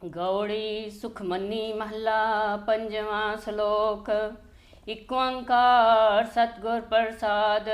ਗੌੜੀ ਸੁਖਮਨੀ ਮਹਲਾ ਪੰਜਵਾਂ ਸ਼ਲੋਕ। ਇਕ ਓੰਕਾਰ ਸਤਿਗੁਰ ਪ੍ਰਸਾਦ।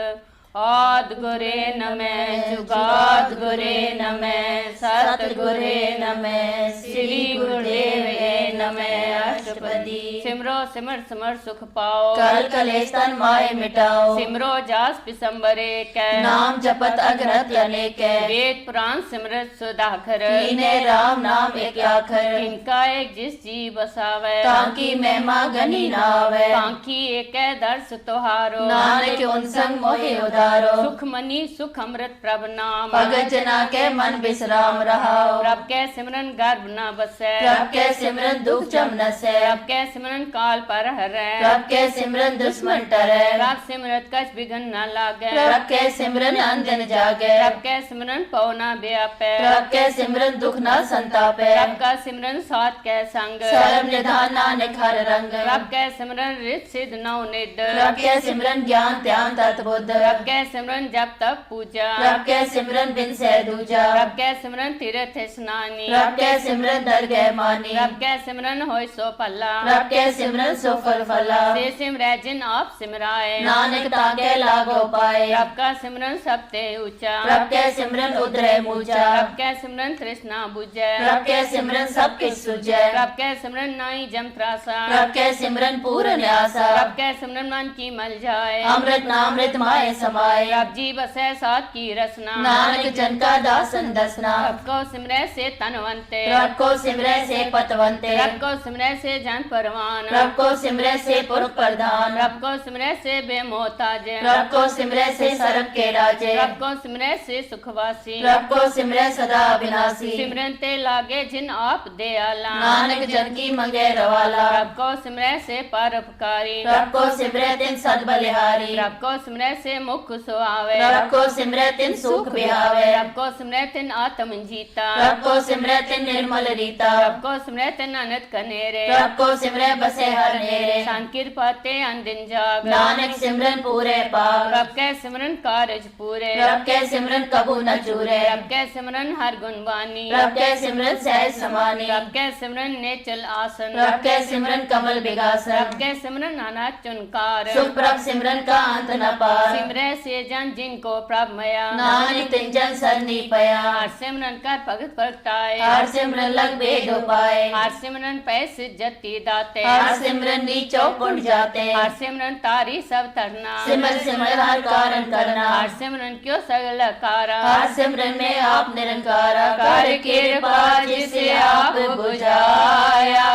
ਆਦਿ ਗੁਰੇ ਨਮੈ ਜੁਗਾਦ ਗੁਰੇ ਨਮੈ ਸਤਿਗੁਰੇ ਨਮੈ ਸ੍ਰੀ ਗੁਰੁਦੇਵੇ ਨਮੈ ਅਸ਼ਟਪਦੀ। ਸਿਮਰੋ ਸਿਮਰ ਸਿਮਰ ਸੁਖ ਪਾਓ कल कलेश तन माए मिटाओ। ਸਿਮਰੋ ਜਾਸ ਪਿਸੰਬਰੇ ਕੈ नाम जपत अग्रत अनेक है। ਵੇਦ ਪੁਰਾਨ ਸਿਮਰਤ ਸੁਦਾਖਰ लीने राम नाम एक आखर। ਇਨਕਾ ਏਕ ਜਿਸ ਜੀ ਬਸਾਵੈ ताकि महिमा गनी ना आवे। ਪਾਂਕੀ ਏਕੈ ਦਰਸ ਤੁਹਾਰੋ नानक उन संग मोहे उधारो। ਸੁਖ ਮਨੀ ਸੁਖ ਅੰਮ੍ਰਿਤ ਪ੍ਰਭ ਨਾਮ भगत जना के मन विश्राम रहाओ। ਪ੍ਰਭ ਕੈ ਸਿਮਰਨ ਗਰਭ ਨ ਬਸੈ प्रभ के सिमरन दुख जम नसै। ਪ੍ਰਭ ਕੈ ਸਿਮਰਨ ਕਾਲ ਪਰ ਹਰੈ प्रभ के सिमरन दुश्मन टरै। ਪ੍ਰਭ ਸਿਮਰਤ ਕਛ ਬਿਘਨ ਨ ਲਾਗੈ प्रभ के सिमरन अंजन जागै। ਪ੍ਰਭ ਕੈ ਸਿਮਰਨ ਪਉ ਨ ਬਿਆਪੈ प्रभ के सिमरन दुख न संतापै। ਪ੍ਰਭ ਕਾ ਸਿਮਰਨ ਸਾਧ ਕੈ ਸੰਗ सर्व निधान नानक हर रंग। ਪ੍ਰਭ ਕੈ ਸਿਮਰਨ ਰਿਤ ਸਿਧ ਨਉ ਨਿਦ प्रभ के सिमरन ज्ञान ध्यान तत् बुद्ध। ਪ੍ਰਭ ਕੈ ਸਿਮਰਨ ਜਪ ਤਪ ਪੂਜਾ प्रभ के सिमरन बिन सै दूजा। ਪ੍ਰਭ ਕੈ ਸਿਮਰਨ ਤੀਰਥ ਇਸਨਾਨੀ प्रभ के सिमरन दरगह मानी। ਪ੍ਰਭ ਕੈ ਸਿਮਰਨ ਹੋਇ ਸੋ ਭਲਾ प्रभ के सिमरन सुफल फला। ਸੇ ਸਿਮਰੈ ਜਿਨ ਆਪ ਸਿਮਰਾਏ नानक ताके लागो पाए। ਪ੍ਰਭ ਕਾ ਸਿਮਰਨ ਸਭ ਤੇ ਉੱਚਾ प्रभ के सिमरन उदरे मूजा। ਪ੍ਰਭ ਕੈ ਸਿਮਰਨ ਤ੍ਰਿਸ਼ਨਾ 부ਜੈ प्रभ के सिमरन सब किछ सुझै। ਪ੍ਰਭ ਕੈ ਸਿਮਰਨ ਨਾਹੀ ਜਮ ਤਰਾਸਾ प्रभ के सिमरन पूर्ण आसा। ਪ੍ਰਭ ਕੈ ਸਿਮਰਨ ਮਨ ਕੀ ਮਲ ਜਾਏ अमृत नामृत माए समाए। ਪ੍ਰਭ ਜੀ ਬਸੈ ਸਾਧ ਕੀ ਰਸਨਾ नानक जन का दासन दसना। ਪ੍ਰਭ ਕੋ ਸਿਮਰੈ ਸੇ ਤਨਵੰਤੇ प्रभ को सिमरै से पतवंते। ਪ੍ਰਭ ਕੋ ਸਿਮਰੈ ਸੇ ਜਨ ਪਰਵਾਨ प्रभ को सिमरै से पुरख प्रधान। ਪ੍ਰਭ ਕੋ ਸਿਮਰੈ ਸੇ ਬੇਮੋਹਤਾਜ प्रभ को सिमरै से सर्व के राजे। ਪ੍ਰਭ ਕੋ ਸਿਮਰੈ ਸੇ ਸੁਖਵਾਸੀ प्रभ को सिमरै सदा अविनाशी। ਸਿਮਰਨ ਤੇ ਲਾਗੇ ਜਿਨ ਆਪ ਦਿਆਲਾ नानक जन की मंगे रवाला। ਪ੍ਰਭ ਕੋ ਸਿਮਰੈ ਸੇ ਪਰਉਪਕਾਰੀ प्रभ को सिमरै तिन सद बलिहारी। ਪ੍ਰਭ ਕੋ ਸਿਮਰੈ ਸੇ ਮੁਖ ਸੁਆਵੇ प्रभ को सिमरै तिन सुख बिहावे। ਪ੍ਰਭ ਕੋ ਸਿਮਰੈ ਤਿਨ ਆਤਮ ਜੀਤਾ प्रभ को सिमरै तिन निर्मल रीता। ਪ੍ਰਭ ਕੋ ਸਿਮਰੈ ਤਿਨ ਅਨੰਤ ਕਨੇਰੇ प्रभ को सिमरै बसे हर नेरे। ਸੰਤ ਕਿਰਪਾ ਤੇ ਅੰਦਿਨ ਜਾਗ नानक सिमरन पूरे पाग। ਪ੍ਰਭ ਕੈ ਸਿਮਰਨ ਕਾਰਜ ਪੂਰੇ प्रभ के सिमरन कबू न चूरे। ਪ੍ਰਭ ਕੈ ਸਿਮਰਨ ਹਰ ਗੁਣ ਬਾਨੀ प्रभ के सिमरन सहज समानी। ਪ੍ਰਭ ਕੈ ਸਿਮਰਨ ਨੇਚਲ ਆਸਨ प्रभ के सिमरन कमल ਪ੍ਰਭ विगासन। ਕੈ ਸਿਮਰਨ ਨਾਨਾ ਚੁਨਕਾਰ सुख प्रभ सिमरन का अंत न पार। ਸਿਮਰੈ ਸੇ ਜਨ ਜਿਨ ਕੋ ਪ੍ਰਭ ਮਇਆ नानक तिंजन सरनी पया। ਹਰ ਸਿਮਰਨ ਕਰ ਭਗਤ ਪ੍ਰਗਟਾਏ हर सिमरन लग भेद उपाय। ਹਰ ਸਿਮਰਨ ਪੈ ਸਿਜਤੀ ਦਾਤੇ हर सिमरन नीचो पुण्य जाते। ਹਰ ਸਿਮਰਨ ਤਾਰੀ ਸਭ ਤਰਨਾ सिमर सिमर हर कारण करना। ਹਰ ਸਿਮਰਨ ਕਿਉ ਸਗਲ ਕਾਰਾ हर सिमरन में आप निरंकार। कर कृपा जिसे आप बुझाया।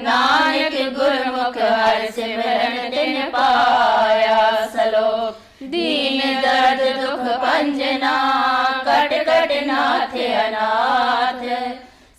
नानक गुरमुख हर सिमरन तिन पाया। सलोक। दीन दर्द दुख भंजना कट कट नाथ अनाथ।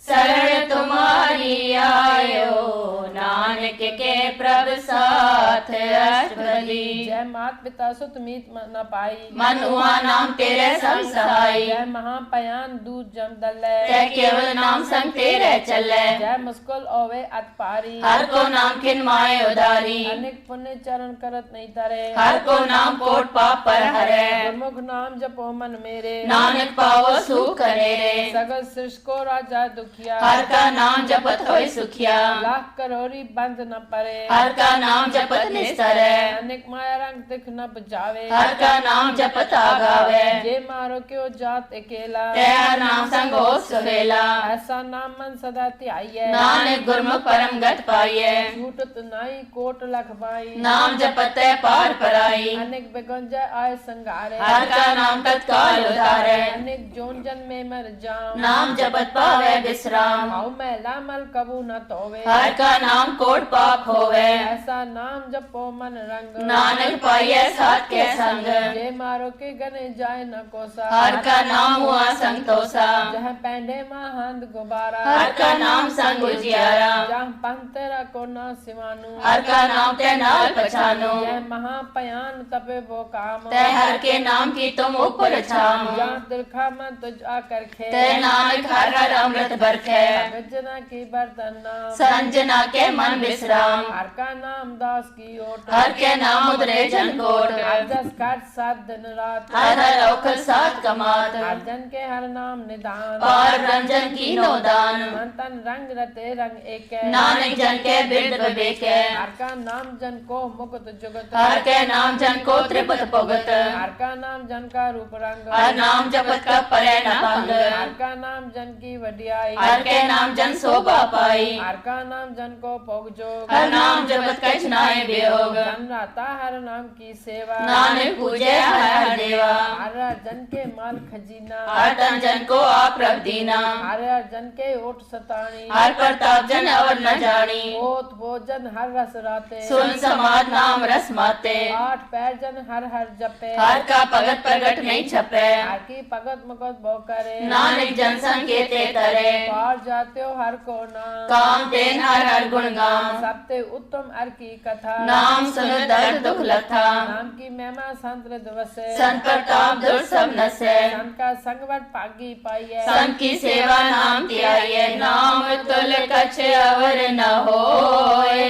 शरण तुम्हारी आयो नानक के प्रभ साथ। अष्टपदी। जय मात पिता सुत मीत न पाई। मन हुआ नाम तेरे संग सहाय। जय महापयान दूध जम दलै। तै केवल नाम संग तेरे चलै। जय मुस्कुल ओवे अत पारी। हर को नाम खिन माए उदारी। अनेक पुण्य चरण करत नहीं तरे। हर को नाम कोट पाप पर हरै। गुरमुख नाम जपो मन मेरे। नानक पावो सुख करे रे। सगल सृष्टि को राजा दुखिया। हर का नाम जपत होय सुखिया। लाख करोरी बंद न परे। हर का नाम जपत निस्तर है। अनेक माया रंग दिख न बुझावे। हर का नाम जपत आगावे। जे मारो क्यों जात अकेला। तै हर नाम संग हो सुहेला। ऐसा नाम मन सदा ध्याइयै। नानक गुरमुख परम गत पाइयै। झूठत नाई कोट लख पाई। नाम जपत है पार पराई। अनेक बेगंजय आय संगारे। हर का नाम तत्काल उधारे। अनेक जोन जन में मर जाम। नाम जपत पावे विश्राम। हाउ मैला मल कबू न तोवे। हर का नाम कोट पाप होवे। ऐसा नाम जपो मन रंग। नानक पाइयै साथ के संग। जे मारो के गने जाए न कोसा। हर का नाम हुआ संतोषा। जह पैंडे महांद गुबारा। हर का नाम संग उजियारा। जहाँ पंतरा को न सिवानु। हर का नाम ते नाल पछानो। यह महापयान तपे वो काम। तै हर के नाम की तुम ऊपर छाम। जहाँ दिलखा मन तुझ आकर खे। तै नानक हर हर अमृत बरखे। गजना की बर्तन नाम। संजना के मन विश्राम। हर का नाम दास की की ओट हर के नाम उतरे जनकोट अरजस काट सात दिन रात हर हर औखल सात कमात अर्जन के हर नाम निदान और रंजन की नोदान मन तन रंग रते रंग एक नानक जन के बिरद बेके हर का नाम जन को मुकुत जुगत हर के नाम जन को त्रिपत पुगत हर का नाम जन का रूप रंग हर नाम जपत का परे न पंग हर का नाम जन की वडियाई हर के नाम जन शोभा पाई हर का नाम जन को पोग जोग हर नाम जपत कछ नाय वियोग जन राता हर नाम की सेवा नानक पूजे हर देवा हर जन के माल खजीना हर तन जन को आप रख दीना हर जन के ओट सतानी हर प्रताप जन और न जानी ओत भोजन हर रस राते सुन समाज नाम रस माते आठ पैर जन हर हर जपे हर का भगत प्रगट नहीं छपे हर की भगत मुगत बो करे नानक जन संकेते तरे पार जाते हो हर को नाम काम तेन हर हर गुण गाम सबते उत्तम हर की कथा नाम सुन दर्द दुख लथा नाम की महिमा संत दिवसे संत प्रताप दुर सब नसे संत का संगवट पागी पाइए संत की सेवा नाम त्याये नाम तुल कछ अवर न होए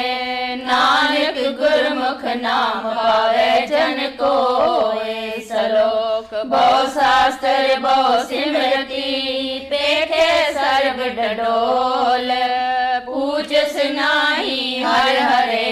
नानक गुरमुख नाम पावे जन कोय सलोक बहु शास्त्र बहु सिमरति पेखे सर्व डडोल पूज सुनाई हर हरे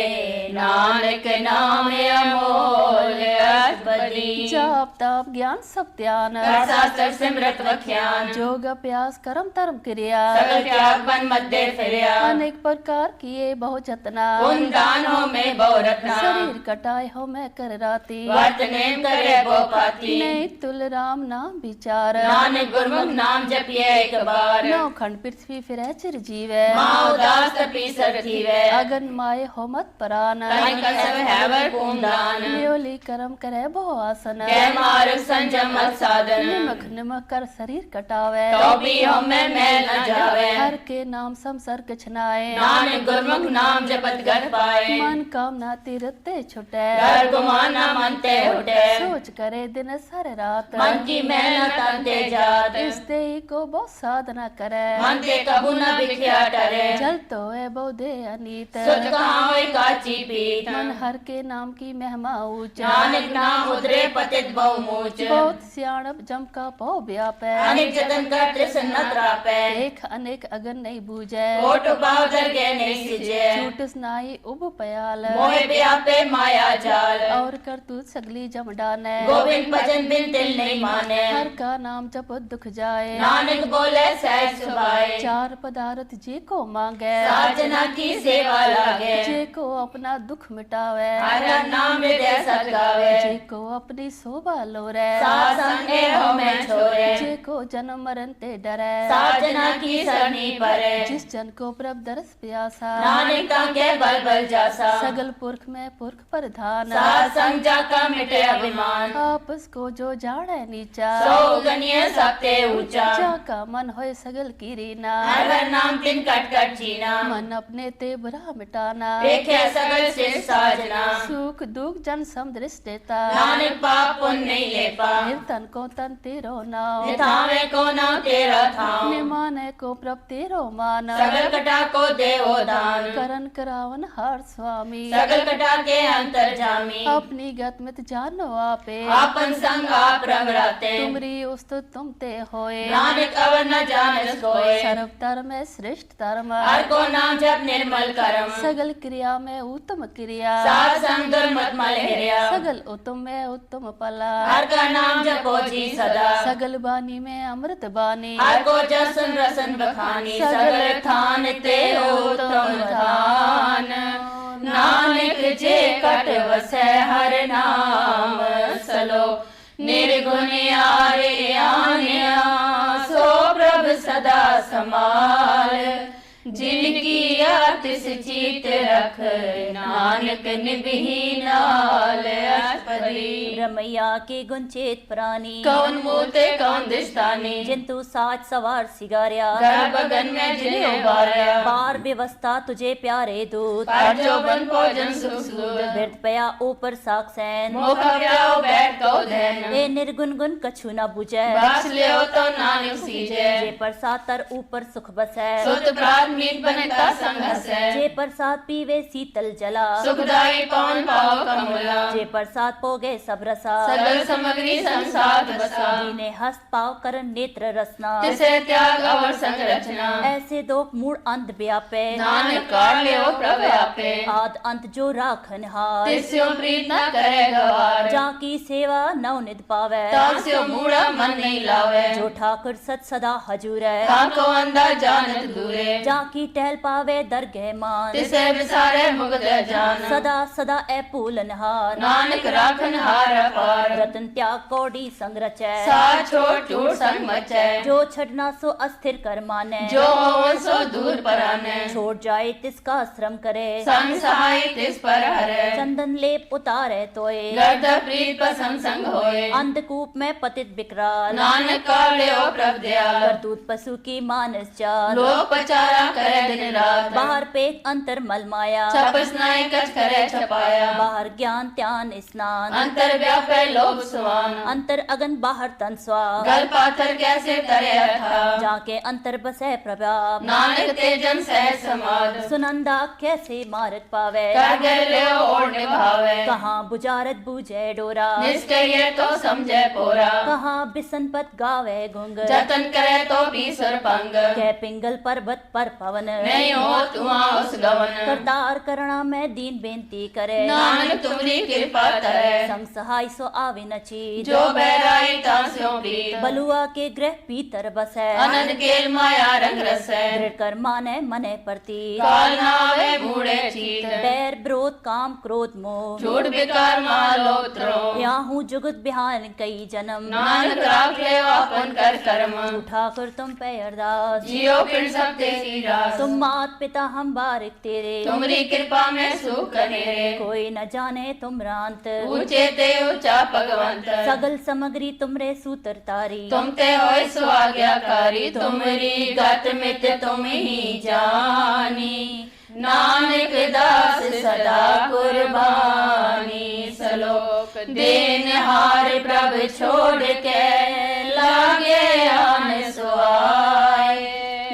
नानक नाम अमोल अष्टपदी जाप ताप ज्ञान सब ध्यान शास्त्र सिमरत वख्यान जोग अभ्यास कर्म धर्म क्रिया सगल त्याग बन मध्य फिरया अनेक प्रकार किए बहु जतना उन दानों में बहु रत्ना शरीर कटाए हो मैं कर राती वर्तने करे वो पाती नहीं तुल राम नाम विचार नानक गुरमुख नाम जपिए एक बार नौ खंड पृथ्वी फिरे चिर जीवे माँ उदास तपी सरथीवे अगन माए हो मत परान कनिक सब हैवर पूमदान न्योली कर्म करे बहु आसन के मार्ग संजम मत साधन निमक निमक कर शरीर कटावे तो भी हमें मैल न जावे हर के नाम संसर्ग छनाए नानक गुरमुख नाम जपत घर पाए मन कामना तीरते छुटे घर गुमाना मनते उठे सोच करे दिन सर रात मन की मेहनत अंते जात इस देही को बहुत साधना करे मन ते कबू न बिख्या टरे जल तो है बहुदे अनीत सुध कहाँ होई काची पीत मन हर के नाम की महिमा ऊंच नानक नाम उतरे पतित बहु मूच बहुत सियाणप जम का पौ व्यापै अनेक जतन कर तृष्ण न त्रापे एक अनेक अगन नहीं बूझे ओट पाव दरगे नहीं सिजे छूट स्नाई उब पयाल मोह व्यापे माया जाल और कर तू सगली जम डाने गोविंद भजन बिन तिल नहीं माने हर का नाम जप दुख जाए नानक बोले सहज सुभाए चार पदार्थ जे को मांगे साजना की सेवा लागे जे को अपना दुख मिटावे हर हर नाम हृदय सत गावे जे को अपनी शोभा लोरे साथ संगे हो में छोरे जे को जन्म मरण ते डरे साजना की सरनी परे जिस जन को प्रभ दरस प्यासा नानक के बल बल जासा सगल पुरख में पुरख प्रधान साथ संग जाका मिटे अभिमान आपस को जो जाड़े नीचा सो गनिय सबते ऊंचा जाका मन होए सगल की रीना हर हर नाम तिन कट कट चीना मन अपने ते बुरा मिटाना देखे सगल से साजना सुख दुख जन सम दृष्ट देता नानक पाप पुण्य नहीं ले पा तन को तन तेरो नाव निथावे को नाम तेरा थाम निमाने को प्रभ तेरो मान सगल कटा को देवो दान करन करावन हर स्वामी सगल कटा के अंतर जामी अपनी गत मित जानो आपे आपन संग आप रंग राते तुमरी उस्तु तुम ते होए नानक अवर न जानस कोय सर्व धर्म में श्रेष्ठ धर्म हर को नाम जप निर्मल करम सगल क्रिया में उत्तम क्रिया सात संग दुर्मत मल हिरिया सगल उत्तम में उत्तम पला हर का नाम जपो जी सदा सगल बानी में अमृत बानी हर को जसन रसन बखानी सगल थान ते उत्तम थान नानक जे कट वसै हर नाम सलो निर्गुण आरे आन्या सो प्रभ सदा समाल जिनकी आतिश चीत रख नानक निभही नाल अष्टपदी रमैया के गुंचेत प्राणी कौन मूते कौन दिस्तानी जिंतु साज सवार सिगारिया घर बगन में जिन्हें उबारया बार व्यवस्था तुझे प्यारे दूत पर जोबन भोजन सुख सूद बिरत पया ऊपर साक्षैन मुखा प्याओ बैठ को धैन ए निर्गुण गुण कछु न बुझे बख्श लियो तो नानक सीजे जे पर सातर ऊपर सुख बसै सुत प्रात मीत बनता संग हसै जे प्रसाद पीवे शीतल जला सुखदाई पवन पाव कमला जे प्रसाद पोगे सब रसा सगल समग्री संसार बसा जीने हस्त पाव कर नेत्र रसना तिसे त्याग और संरचना ऐसे दो मूड अंत व्यापे नानक काढ़ लियो प्रभ आपे आद अंत जो राखन हार तिस्यो प्रीत न करे गवार जाकी सेवा नवनित पावे तास्यो मूढ़ा मन नहीं लावे जो ठाकुर सत सदा हजूर है ताको अंधा जानत दूरे जाकी टहल पावे दरगह मान तिसे विसारे मुगत जान सदा सदा ए पूलनहार नानक राखन हार पार रतन त्याग कोडी संग रचै साथ छोड़ टूट संग मचै जो छड़ना सो अस्थिर कर माने जो हो सो दूर पराने छोड़ जाए तिसका श्रम करे संग सहाय तिस पर हरे चंदन लेप उतारे तोए गर्द प्रीत पसंग संग होए अंधकूप में पतित विकराल नानक काढ़ लियो प्रभ दयाल करतूत पशु की मानस चाल लोक पचारा करे दिन रात बाहर पेट अंतर मल माया छपस नाय कछ करे छपाया बाहर ज्ञान त्यान स्नान अंतर व्यापे लोभ सुवान अंतर अगन बाहर तन स्वा गल पाथर कैसे तरे था जाके अंतर बसे प्रभाव नानक तेजन सह समाद सुनंदा कैसे मार्ग पावे कर गए ले और निभावे कहाँ बुझारत बूझे डोरा निष्ठय तो समझे पोरा कहाँ बिसनपत गावे गुंग जतन करे तो भी सरपंग कै पिंगल पर्वत पर पवन नहीं हो तुआ उस गवन करतार करना में दीन बेनती करे नानक तुम्हारी कृपा तरे संग सहाय सो आवे नची जो बहराई तास्यो प्रीत बलुआ के ग्रह भीतर बसे अनंत केल माया रंग रसै दृढ़ कर माने मने प्रति काल नावे मूढ़े चीत बैर विरोध काम क्रोध मोह झूठ बेकार मालो त्रो या हूँ जुगत बिहान कई जन्म नानक राख ले अपन कर कर्म ठाकुर तुम पे अरदास जियो फिर सब तेरी रास तुम मात पिता हम बारिक तेरे तुम्हारी कृपा में सुख कनेरे कोई न जाने तुम रांत ऊंचे ते ऊंचा भगवंत सगल समग्री तुमरे सूत्र तारी तुम ते होय सो आज्ञाकारी तुम्हारी गत मित तुम ही जानी नानक दास सदा कुर्बानी सलोक देन हार प्रभ छोड़ के लागे आन सुआए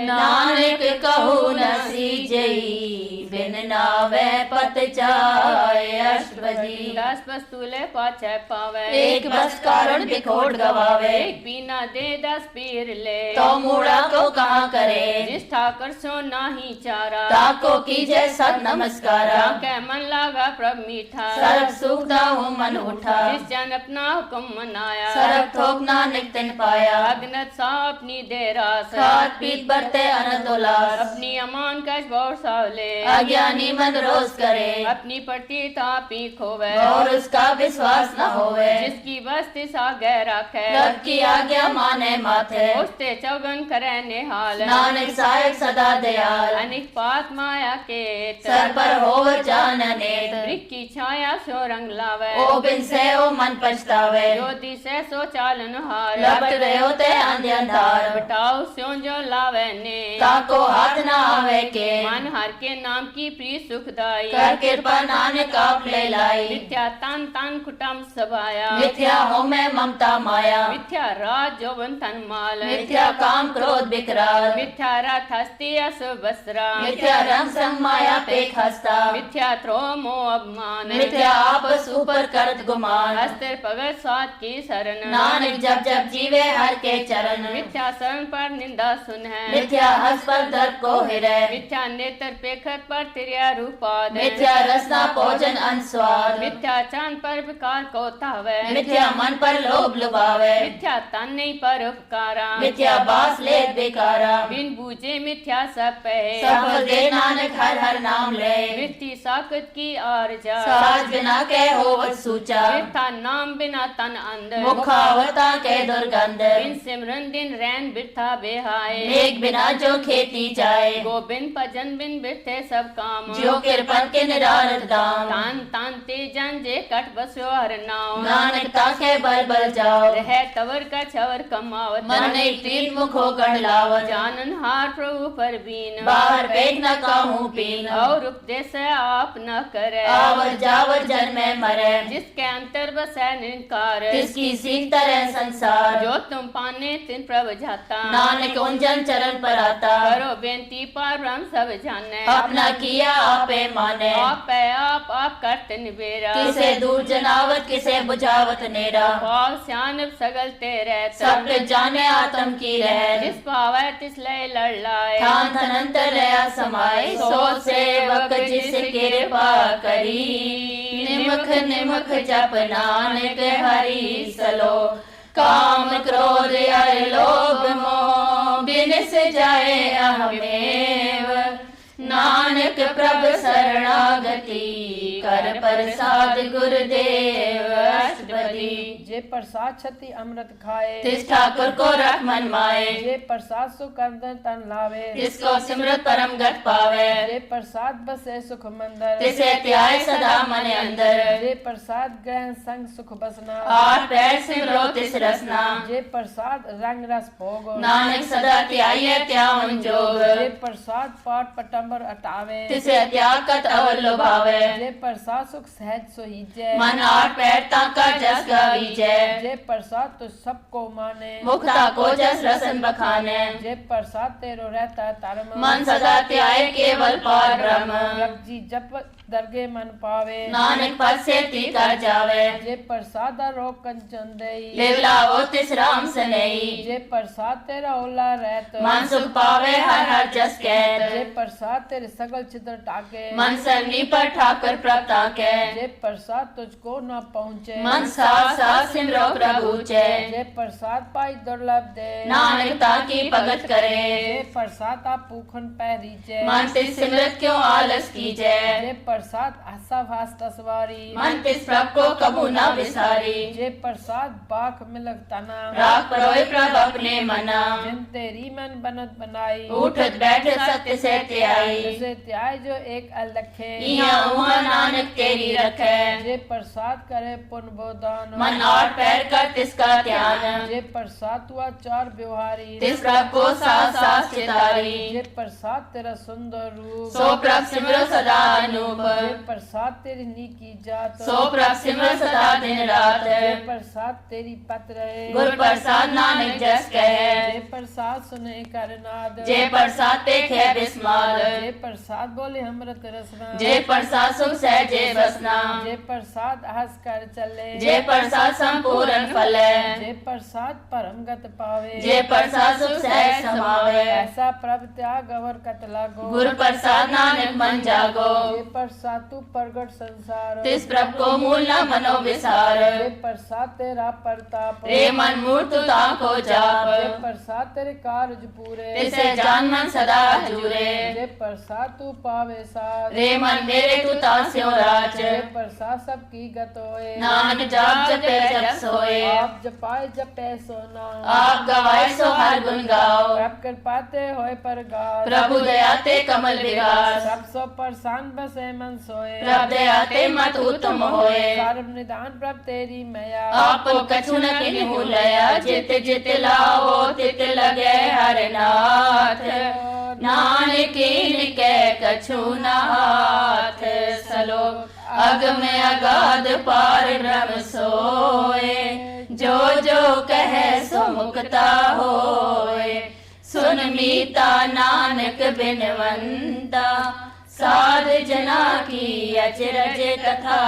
नानक कहू न सीजई बिन नावे पत जाए अष्टपदी दस वस्तुले पाछे पावे एक बस कारण बिखोट गवावे एक पीना दे 10 पीर ले तो मूड़ा को कहाँ करे जिस ठाकर सो नाही चारा ताको कीजे सत नमस्कारा के मन लागा प्रभ मीठा सरक सूखता हूँ मन उठा जिस जन अपना हुक्म मनाया सरक थोक नानक तिन पाया अग्नत सा अपनी देरास खात पीत बरते अनंत उल्लास अपनी अमान कश गौर सावले अज्ञानी मन रोज करे अपनी प्रति तापी खोवे और उसका विश्वास न होवे जिसकी बस्ती सागे रखे रब की आज्ञा माने माथे उसते चौगन करे निहाल नानक साहेब सदा दयाल अनिक पात माया के सर पर हो जान नेत वृक्ष की छाया सो रंग लावे ओ बिन से ओ मन पछतावे ज्योति से सो चालन हार लपट रहो ते अंधे अंधार बटाओ स्यो जो लावे ने ताको हाथ न आवे के मन हर के नाम की प्रिय सुखदाई कर कृपा नानक आप ले लाई मिथ्या तन तन कुटम सभाया मिथ्या हो में ममता माया मिथ्या राज जोवन तन माल मिथ्या काम क्रोध विकराल मिथ्या रथ हस्ती अस बसरा मिथ्या रंग संग माया पे खस्ता मिथ्या त्रो मोह अभिमान मिथ्या आपस ऊपर करत गुमान हस्तर भगत स्वाद की शरण नानक जब जब जीवे हर के चरण मिथ्या शरण पर निंदा सुन है मिथ्या हस पर दर्द को हिरय मिथ्या नेत्र पेखत पर तिरिया रूपाद मिथ्या रसना भोजन अनस्वाद मिथ्या चांद पर विकार को तावे मिथ्या मन पर लोभ लुभावे मिथ्या तन नहीं पर उपकारा मिथ्या बास ले बेकारा बिन बूझे मिथ्या सब पहे सफल दे नानक हर हर नाम ले मिथ्या साकत की आर जा साज बिना के होवत सूचा मिथ्या नाम बिना तन अंदर मुखावता के दुर्गंध बिन सिमरन दिन रैन बिरथा बेहाय एक बिना जो खेती जाए गोबिंद भजन बिन बिरथे सब काम जो कृपन के निरारत दाम तान तान तेजन जे कट बसो हर नाव नानक ताके बल बल जाओ रह तवर का छवर कमावत मन नहीं प्रीत मुखो गण लावत जानन हार प्रभु पर बीन बाहर पेट न काहू पीन और उपदेश आप न करे आवर जावर जन्मे मरे जिसके अंतर बसै निरंकार तिसकी सीख तरह संसार जो तुम पाने तिन प्रभ जाता नानक उन जन चरण पर आता करो बेनती पर ब्रह्म सब जाने अपना किया आपे माने आप करते निबेरा किसे दूर जनावत किसे बुझावत नेरा भाव सियानब सगल तेरे सब जाने आत्म की रहर जिस पावे तिस लय लड़ लाए थान थनंतर रहा समाए सो सेवक जिस कृपा करी निमख निमख जप नानक हरि सलो काम क्रोध अर लोभ मोह बिनस जाए अहमेव नानक प्रभ शरणागति कर प्रसाद गुरुदेव अष्टपदी जे प्रसाद छति अमृत खाए तिस ठाकुर को रख मन माए जे प्रसाद सुख अंदर तन लावे तिसको सिमरत परम गत पावे जे प्रसाद बसे सुख मंदर तिसे त्याय सदा मन अंदर जे प्रसाद ग्रहण संग सुख बसना आठ पैर सिमरो तिस रसना जे प्रसाद रंग रस भोग नानक सदा त्याय त्यावन जोग जे प्रसाद पाठ पटंबर अटावे तिसे त्याग कत अवर लुभावे जे प्रसाद सुख सहज सोहीजे मन आठ पैर ताका जस गावीजे जे प्रसाद तो सबको माने मुक्ता को जस रसन बखाने जे प्रसाद तेरो रहता धर्म मन सदा त्याय केवल पार ब्रह्म रख जी जप दरगे मन पावे नानक पद से ती कर जावे जे प्रसाद रोग कंचन देई लिवलाओ तिस राम सनई जे प्रसाद तेरा ओला रहत मन सुख पावे हर हर जस जे कहत प्रसाद तेरे सगल छिद्र टाके मन सरनी पर ठाकुर प्रभता के जे प्रसाद तुझको न पहुँचे मन साथ साथ सिमरो प्रभु चे जे प्रसाद पाई दुर्लभ दे नानक ताकी भगत करे जे प्रसाद आप पूखन पहरीचे मन तिस सिमरत क्यों आलस कीजे जे प्रसाद आशा भास तसवारी मन तिस प्रभ को कबू न विसारी जे प्रसाद बाख मिलक तना राग परोए प्रभ अपने मना जिन तेरी मन बनत बनाई उठत बैठे सत्य से त्याई जैसे त्याय जो एक अलखे इहाँ उहाँ नानक तेरी रखे जे प्रसाद करे पुन बोदान मन आठ पैर कर तिसका ध्यान जे प्रसाद हुआ चार व्यवहारी तिस प्रभ को साथ साथ चितारी जे प्रसाद तेरा सुंदर रूप सो प्रभ सिमरो सदा अनूप जे प्रसाद तेरी नीकी जात सो प्रभ सिमरो सदा दिन रात जे प्रसाद तेरी पत रहे गुर प्रसाद नानक जस कहे जे प्रसाद सुने करनाद जे प्रसाद देखे बिस्माद जे प्रसाद बोले अमृत रसना जे प्रसाद सुख सहजे बसना जे प्रसाद हंस कर चले जे प्रसाद संपूर्ण फले जे प्रसाद परमगत पावे जे प्रसाद सुख सहज समावे ऐसा प्रभ त्याग अवर कत लागो गुरु प्रसाद नानक मन जागो जे प्रसाद तू प्रगट संसार तिस प्रभ को मूल न मनो विसार जे प्रसाद तेरा प्रताप रे मन मूर्त ताको जे जाप प्रसाद तेरे कार्य पूरे तिसे जान मन सदा जुरे जे प्रसाद तू पावे साथ रे मन मेरे तू तास्यो राज जे प्रसाद सबकी गत होए नानक जाप जपे जप सोए आप जपाए जपे सोना आप गवाए सो हर गुण गाओ प्रभ कृपाते होए परगार प्रभु दयाते कमल विगास सब सो प्रसन्न बसे मन सोए प्रभ दयाते मत उत्तम होए सर्व निदान प्रभ तेरी मया आपो कछु न किन्हु लया जित जित लाओ तित लगे हर नाथ नानक के कछु न हाथ सलो अगम अगाध पार ब्रह्म सोए जो जो कहे सो मुक्ता होए सुन मीता नानक बिनवंता साध जना की अचरज कथा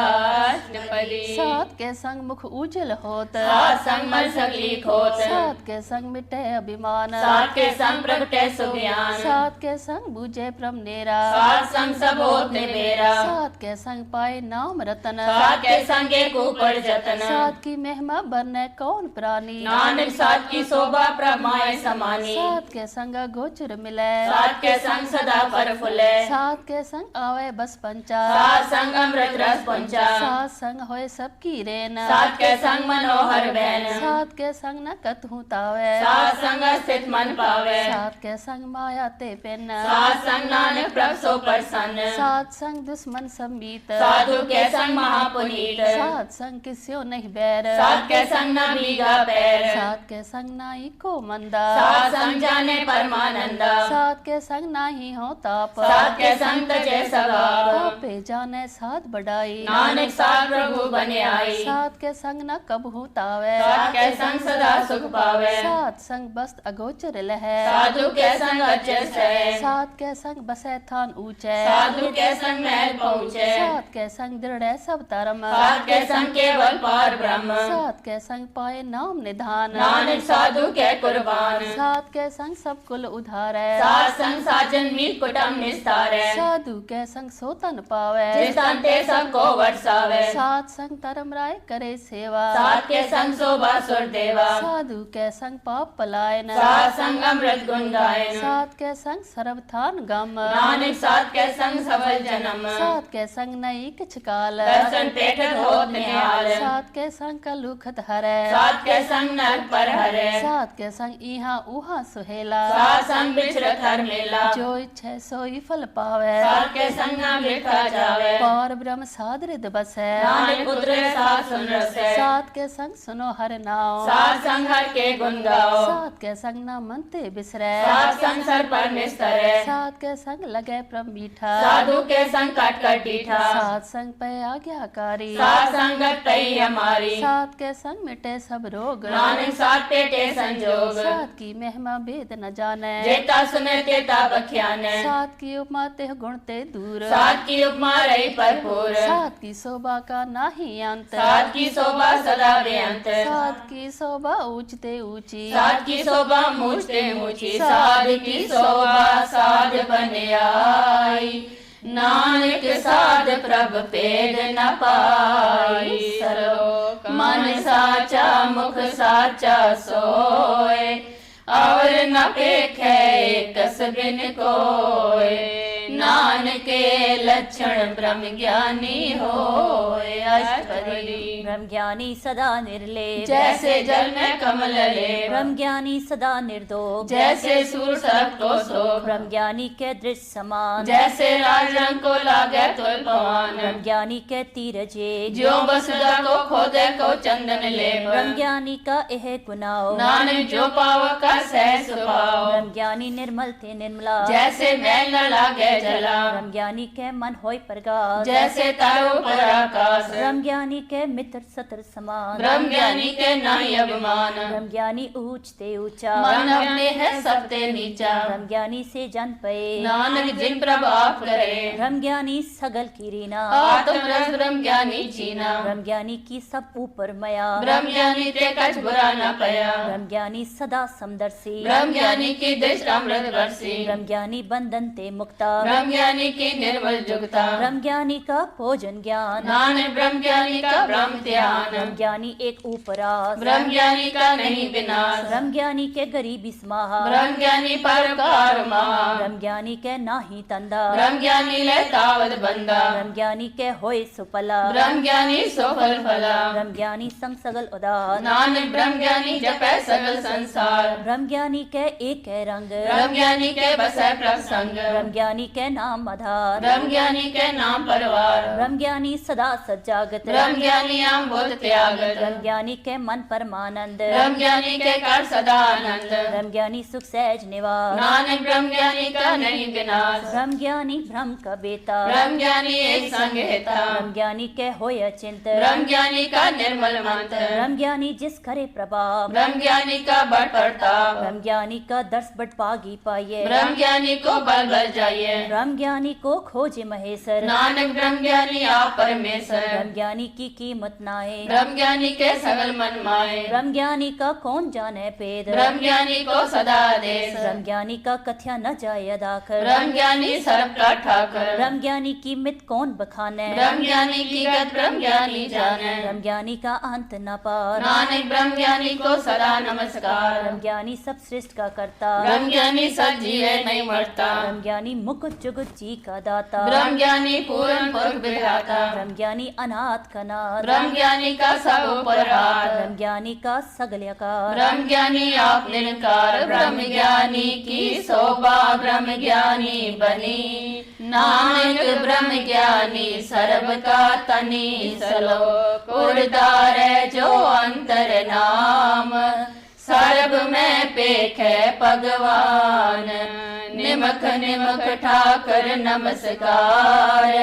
अष्टपदी सात के संग मुख उज्जवल होत सात संग मर सगली खोत सात के संग मिटे अभिमान सात के संग प्रगटे सुज्ञान सात के संग बूझे प्रभ नेरा सात संग सब होत निबेरा सात के संग पाए नाम रतन सात के संग एक ऊपर जतन सात की महिमा बरने कौन प्राणी नानक सात की शोभा प्रमाय समानी सात के संग गोचर मिले सात के संग सदा पर फुले सात के संग आवे बस पंचा सात संग अमृत रस पंचा सात संग होए सबकी रेन सात के संग मनोहर बैन सात के संग न कतहु तावे सात संग स्थित मन पावे सात के संग माया ते पेन सात संग नानक प्रभ सो प्रसन्न सात संग दुश्मन संबीत साधु के संग महापुनीत सात संग किस्यो नहीं बैर सात के संग न भीगा पैर सात के संग नाई को मंदा सात संग जाने परमानंदा सात के संग नाही हो ताप सात के संग तजे सगा आपे जाने साध बढ़ाई नानक साथ प्रभु बने आई साध के संग न कब तावे साथ के संग सदा सुख पावे साध संग बस्त अगोचर लहै साधु के संग अचर से साध के संग बसे थान ऊंचे साधु के संग महल पहुँचे साध के संग दृढ़ सब धर्म साध के संग केवल पार ब्रह्म साध के संग पाए नाम निधान नानक साधु के कुर्बान साध के संग सब कुल उधारे साध संग साजन मीत कुटम निस्तारे साधु के संग सोतन पावे जिस तंते सबको वर्षावे साध संग धर्म राय करे सेवा साध के संग शोभा सुर देवा साधु के संग पाप पलायन साध संग अमृत गुण गायन साध के संग सर्वथान गम नानक साध के संग सफल जन्म साध के संग नई किछ काल दर्शन पेठत होत निहाल साध के संग कलुखत हरे साध के संग नरक पर हरे साध के संग इहा उहा सुहेला साध संग बिछरत हर मेला जो इच्छे सोई फल पावे साध के संग न बिरखा जावे पार ब्रह्म साध रिद बसै नानक पुत्र साध सुन रसे साध के संग सुनो हर नाम साध संग हर के गुण गाओ साध के संग न मनते बिसरे साध संग सर पर निस्तरे साध के संग लगे प्रम मीठा साधु के संग कट कट डीठा साध संग पे आज्ञाकारी साध संगत तई हमारी साध के संग मिटे सब रोग नानक साध पेटे संजोग साध की महिमा भेद न जाने जेता सुने तेता बख्याने साध की उपमा ते गुण ते दूर साध की उपमा रही भरपूर साध की शोभा का नाही अंत साध की शोभा सदा बेअंत साध की शोभा ऊंचते ऊंची साध की शोभा मूछते मूछी साध की शोभा साध बन आई नानक साध प्रभ पेद न पाई सलोक मन साचा मुख साचा सोए और न पेखे कसबिन कोय नानक के लक्षण ब्रह्म ज्ञानी होए अष्टपदी ब्रह्म ज्ञानी सदा निर्लेप जैसे जल में कमल ले ब्रह्म ज्ञानी सदा निर्दोष जैसे सूर सब को शोभ ब्रह्म ज्ञानी के दृश्य समान जैसे राज रंग को लागे तुल पवन ब्रह्म ज्ञानी के तीरजे जो वसुधा को खोदे को चंदन ले ब्रह्म ज्ञानी का एह गुनाओ नानक जो पाव का सहस पाओ ब्रह्म ज्ञानी निर्मल थे निर्मला जैसे मैल न लागे जला ब्रह्म ज्ञानी के मन होय प्रगास जैसे तारो पर आकाश ब्रह्म ज्ञानी के मित्र सतर समान ब्रह्म ज्ञानी के नहीं अभिमान ब्रह्म ज्ञानी ऊंचते ऊंचा मन अपने है सबते नीचा ब्रह्म ज्ञानी से जन पे नानक जिन प्रभ आप करे ब्रह्म ज्ञानी सगल की रीना आत्म रस ब्रह्म ज्ञानी चीना ब्रह्म ज्ञानी की सब ऊपर मया ब्रह्म ज्ञानी ते कछ बुरा न पया ब्रह्म ज्ञानी सदा समदर्शी ब्रह्म ज्ञानी की दृष्ट अमृत वर्षी ब्रह्म ज्ञानी बंधन ते मुक्ता ब्रह्म ज्ञानी की निर्मल जुगता ब्रह्म ज्ञानी का भोजन ज्ञान नानक ब्रह्म ज्ञानी का ब्रह्म ध्यान ब्रह्म ज्ञानी एक उपरास ब्रह्म ज्ञानी का नहीं विनाश ब्रह्म ज्ञानी के गरीबी समाहा ब्रह्म ज्ञानी परोपकार महा ब्रह्म ज्ञानी के नाही तंदा ब्रह्म ज्ञानी ले तावत बंदा ब्रह्म ज्ञानी के होय सुफला ब्रह्म ज्ञानी सफल फला ब्रह्म ज्ञानी संग सगल उदार नानक ब्रह्म ज्ञानी जपै सगल संसार ब्रह्म ज्ञानी के एक है रंग ब्रह्म ज्ञानी के बसै प्रसंग ब्रह्म ज्ञानी के नाम आधार ब्रह्म ज्ञानी के नाम परवार ब्रह्म ज्ञानी सदा सज्जागत ब्रह्म ज्ञानी आम बोध त्यागत ब्रह्म ज्ञानी के मन परमानंद ब्रह्म ज्ञानी के कर सदा आनंद ब्रह्म ज्ञानी सुख सहज निवास नानक ब्रह्म ज्ञानी का नहीं विनाश ब्रह्म ज्ञानी ब्रह्म का बेता ब्रह्म ज्ञानी एक संग हेता ब्रह्म ज्ञानी के होय अचिंत ब्रह्म ज्ञानी का निर्मल मंत्र ब्रह्म ज्ञानी जिस करे प्रभाव ब्रह्म ज्ञानी का बड़ प्रताप ब्रह्म ज्ञानी का दर्श बट पागी पाइये ब्रह्म ज्ञानी को बल बल जाइए ब्रह्म ज्ञानी को खोजे महेश्वर नानक ब्रह्म ज्ञानी आप परमेश्वर ब्रह्म ज्ञानी की कीमत नाए ब्रह्म ज्ञानी के सगल मन माए ब्रह्म ज्ञानी का कौन जाने पेद ब्रह्म ज्ञानी को सदा आदेश ब्रह्म ज्ञानी का कथ्या न जाय अदाकर ब्रह्म ज्ञानी सर्व का ठाकर ब्रह्म ज्ञानी की मित कौन बखाने ब्रह्म ज्ञानी की गत ब्रह्म ज्ञानी जाने ब्रह्म ज्ञानी का अंत न पार नानक ब्रह्म ज्ञानी को सदा नमस्कार ब्रह्म ज्ञानी सब सृष्टि का करता ब्रह्म ज्ञानी सब जीवे नहीं मरता ब्रह्म ज्ञानी मुकुट जुगुत जी का दाता ब्रह्म ज्ञानी पूर्ण पुरुष विधाता ब्रह्म ज्ञानी अनाथ कनाथ ब्रह्म ज्ञानी का सब उपराध ब्रह्म ज्ञानी का सगल्यकार ब्रह्म ज्ञानी आप निरंकार ब्रह्म ज्ञानी की शोभा ब्रह्म ज्ञानी बनी नानक ब्रह्म ज्ञानी सर्व का तनी सलोक उर्दार जो अंतर नाम सर्व में पेख भगवान निमख निमख ठाकर नमस्कार,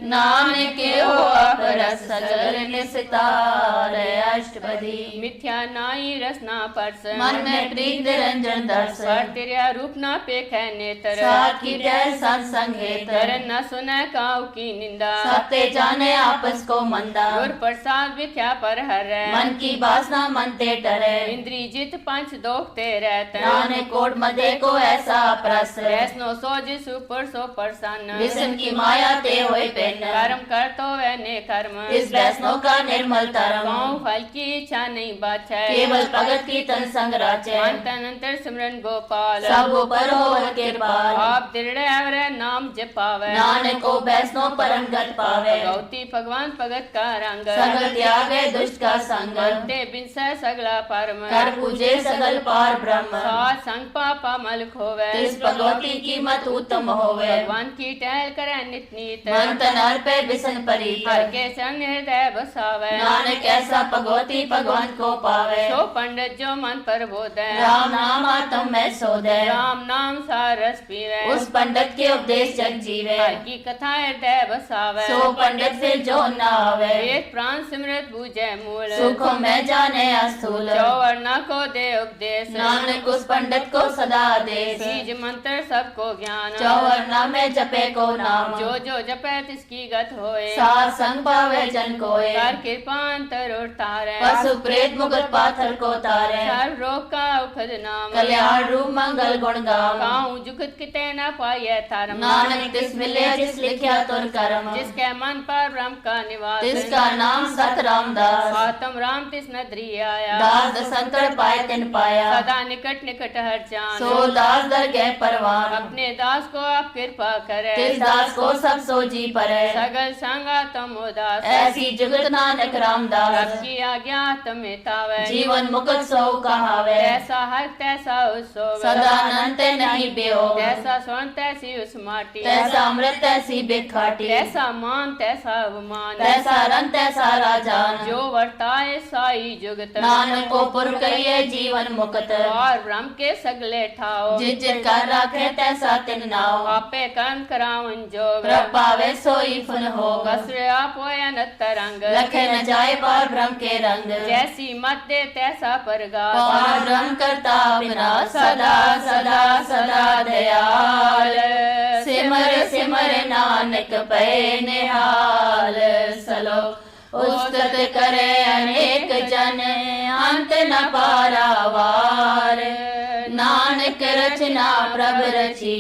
नानक हो अपरस सगल निस्तार। अष्टपदी मिथ्या नाई रसना परस, मन में प्रीत रंजन दर्श, पर तेरा रूप ना पेखै नेत्र, साथ की टहल सत्संग हेतर, कर न सुनै काऊ की निंदा, सत्य जाने आपस को मंदा, गुर प्रसाद विख्या पर हर, मन की वासना मन ते टरे, इंद्री जित पंच दोखते रहत, नानक कोट मदे को ऐसा प्रस, वैष्णो सो जिसु पर सो प्रसन्न, विष्णु की माया ते होए पेन, कर्म कर तो वैने कर्म, इस वैष्णव का निर्मल तरम, गाँव फल की इच्छा नहीं बाछै, केवल भगत की तन संग राचे, मन तन अंतर सिमरन गोपाल, सब ऊपर हो कृपाल, आप दृढ़ अवरे नाम जपावे, नानक को वैष्णव परम गत पावे, गौती भगवान भगत का रंग, सगल त्यागे दुष्ट का संग, ते बिनसै सगला परम, कर पूजे सगल पार ब्रह्म, सात संग पापा मल खोवे, तिस भगवती की मत उत्तम होवे, भगवान की टहल करे नित नीत, मन तन अर्पे बिसन परीत, हर के संग हृदय बसावे, नानक ऐसा भगवती भगवान को पावे, सो पंडित जो मन पर बोधे, राम नाम आत्म में सोदे, राम नाम सारस पीवे, उस पंडित के उपदेश जग जीवे, हर की कथा हृदय बसावे, सो पंडित फिर जो न आवे, वेद प्राण सिमरत बूझे मूल, सुखों में जाने अस्थूल, चौवर्णा को दे उपदेश, नानक उस पंडित को सदा आदेश, बीज मंत्र सबको ज्ञान, चौवर्णा में जपे को नाम, जो जो जपे तिसकी गत होए, सार संग पावे जन कोय, कर कृपांतर उतारे, पशु प्रेत मुगल पाथर को तारे, सर्व रोग का उखद नाम, कल्याण रूप मंगल गुण गाम, काऊ जुगत किते न पाए धर्म, नानक तिस मिले जिस लिखिया तुर कर्म, जिसके मन पर ब्रह्म का निवास, तिसका नाम सत रामदास, आत्म राम तिस नदरी आया, दास दसंतर पाए तिन पाया, सदा निकट निकट हर जान, सो दास दर गए परवान, अपने दास को आप कृपा करे, तिस दास को सब सो जी परे, सगल संगा तुम उदास, ऐसी जुगत नानक रामदास, सबकी आज्ञा तुम्हें तावे, जीवन मुकुट सो कहावे, तैसा हर तैसा उत्सव, सदा अनंत नहीं बेयोग, तैसा स्वर्ण तैसी उस माटी, तैसा अमृत तैसी बिखाटी, तैसा मान तैसा अवमान, तैसा रंग तैसा राजान, जो वर्ताए साई जुगत, नानक को पुर कहिए जीवन मुक्त, और ब्रह्म के सगले ठाओ, जित जित कर राखे तैसा तिन नाव, आपे कर्म करावन जोग, प्रभ पावे सोई फुन हो, कसरे आप तरंग, लखे न जाए पार ब्रह्म के रंग, जैसी मत दे तैसा परगास, पार ब्रह्म करता बिना सदा सदा सदा दयाल, सिमर सिमर नानक पे निहाल, सलो उस्तत करे अनेक जन अंत न पारावार, नानक रचना प्रभ रची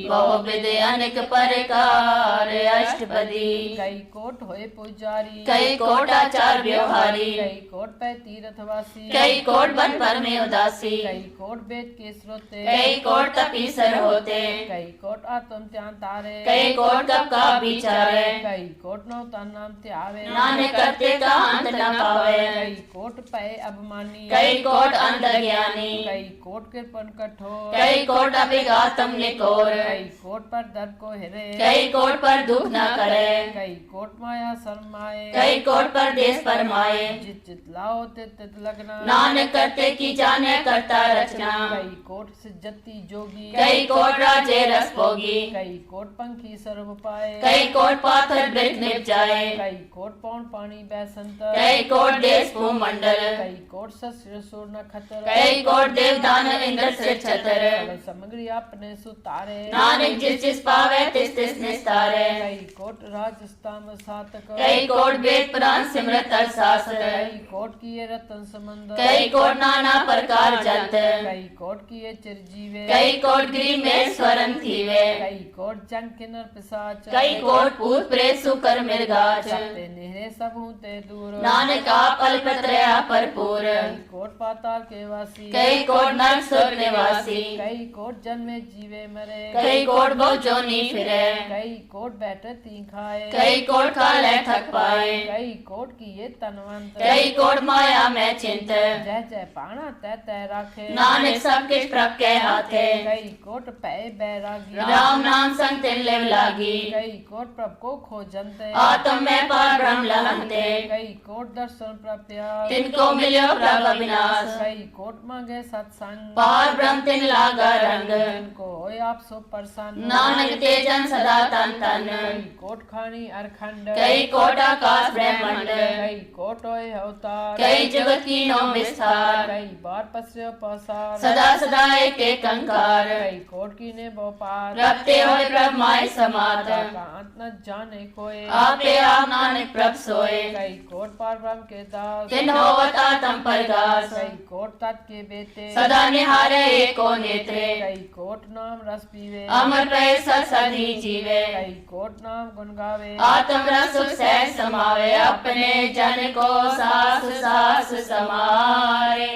बहुविध अनेक प्रकार। अष्टपदी कई कोट होए पुजारी, कई कोट आचार व्यवहारी, कई कोट पे तीर्थवासी, कई कोट बन पर में उदासी, कई कोट वेद के श्रोते, कई कोट तपीसर होते, कई कोट आत्म त्यान तारे, कई कोट कब का विचारे, कई कोट नौ नाम त्यावे, नानक करते का अंत न पावे, कई कोट पे अभिमानी, कई कोट अंध ज्ञानी, कई कोट कृपण कठोर, कई कोट अभिघातम निकोर, कई कोट पर दर को हिरे, कई कोट पर दुख न करे, कई कोट माया शर्माए, कई कोट पर देश फरमाए, जित जित लाओ तित तित लगना, नानक करते की जाने करता रचना, कई कोट से जति जोगी, कई कोट राजे रस भोगी, कई कोट पंखी सर्व पाए, कई कोट पाथर वृक्ष निप जाए, कई कोट पौन पानी बैसंत, कई कोट देश भूमंडल, कई कोट ससुर नखतर, कई कोट देव दानव इंद्र से छतर, कई सामग्री अपने सुतारे, नानक जिस जिस पावे तिस तिस निस्तारे, कई कोट राजस्ताम सातक, कई कोट वेद पुराण सिमरत अरसास, कई कोट किए रतन संबंध, कई कोट नाना प्रकार जंत, कई कोट किए चिरजीवे, कई कोट गिरी में स्वरन थीवे, कई कोट जंग किन्नर पिशाच, कई कोट भूत प्रेत सुकर मृगाच, ते नेहरे सब हूते दूर, नानक आप अल्पत्रया भरपूर, कई कोट पाताल के वासी, कई कोट नरक सुर निवासी, कई कोट जन्मे जीवे मरे, कई कोट बहु जोनी फिरे, कई कोट बैठे ती खाए कई कोट काले थक पाए कई कोट की ये तनवंत कई कोट माया में चिंत जय जय पाना तय तय राखे नानक सब किछ प्रभ के हाथे कई कोट पै बैरागी राम नाम संग तिन लिव लागी कई कोट प्रभ को खोजनते आत्म में पार ब्रह्म लहंते कई कोट दर्शन प्रभ प्यार तिनको मिल्यो प्रभ अविनाश कई कोट मांगे सत्संग पार ब्रह्म तिन लागा रंग इनको होए आप सो प्रसन्न नानक तेजन सदा तन तन कई कोट खानी अरखंड कई कोट आकाश ब्रह्मंड कई कोट होए अवतार कई जगत की नो विस्तार कई बार पस्यो पसार सदा सदा एक एक कंकार कई कोट की ने बोपार रखते होए प्रभ माय समात का अंत न जाने कोई आपे आप नानक प्रभ सोए कई कोट पार ब्रह्म के दास तिन होवत आत्म परगास कई कोट तत् के बेटे सदा निहारे एको नेत्रे कई कोट नाम रस पीवे अमर प्रय सत सदी जीवे कई कोट नाम गुण गावे आत्म रस सुख सहज समावे अपने जन को सास सास समारे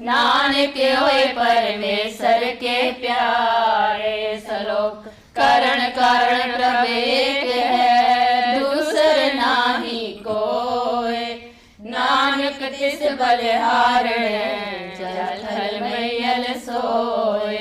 नानक होए परमेश्वर के प्यारे सलोक करण कारण प्रभ एक है दूसर नाही कोय नानक तिस बलिहारण जल थल मैयल सोय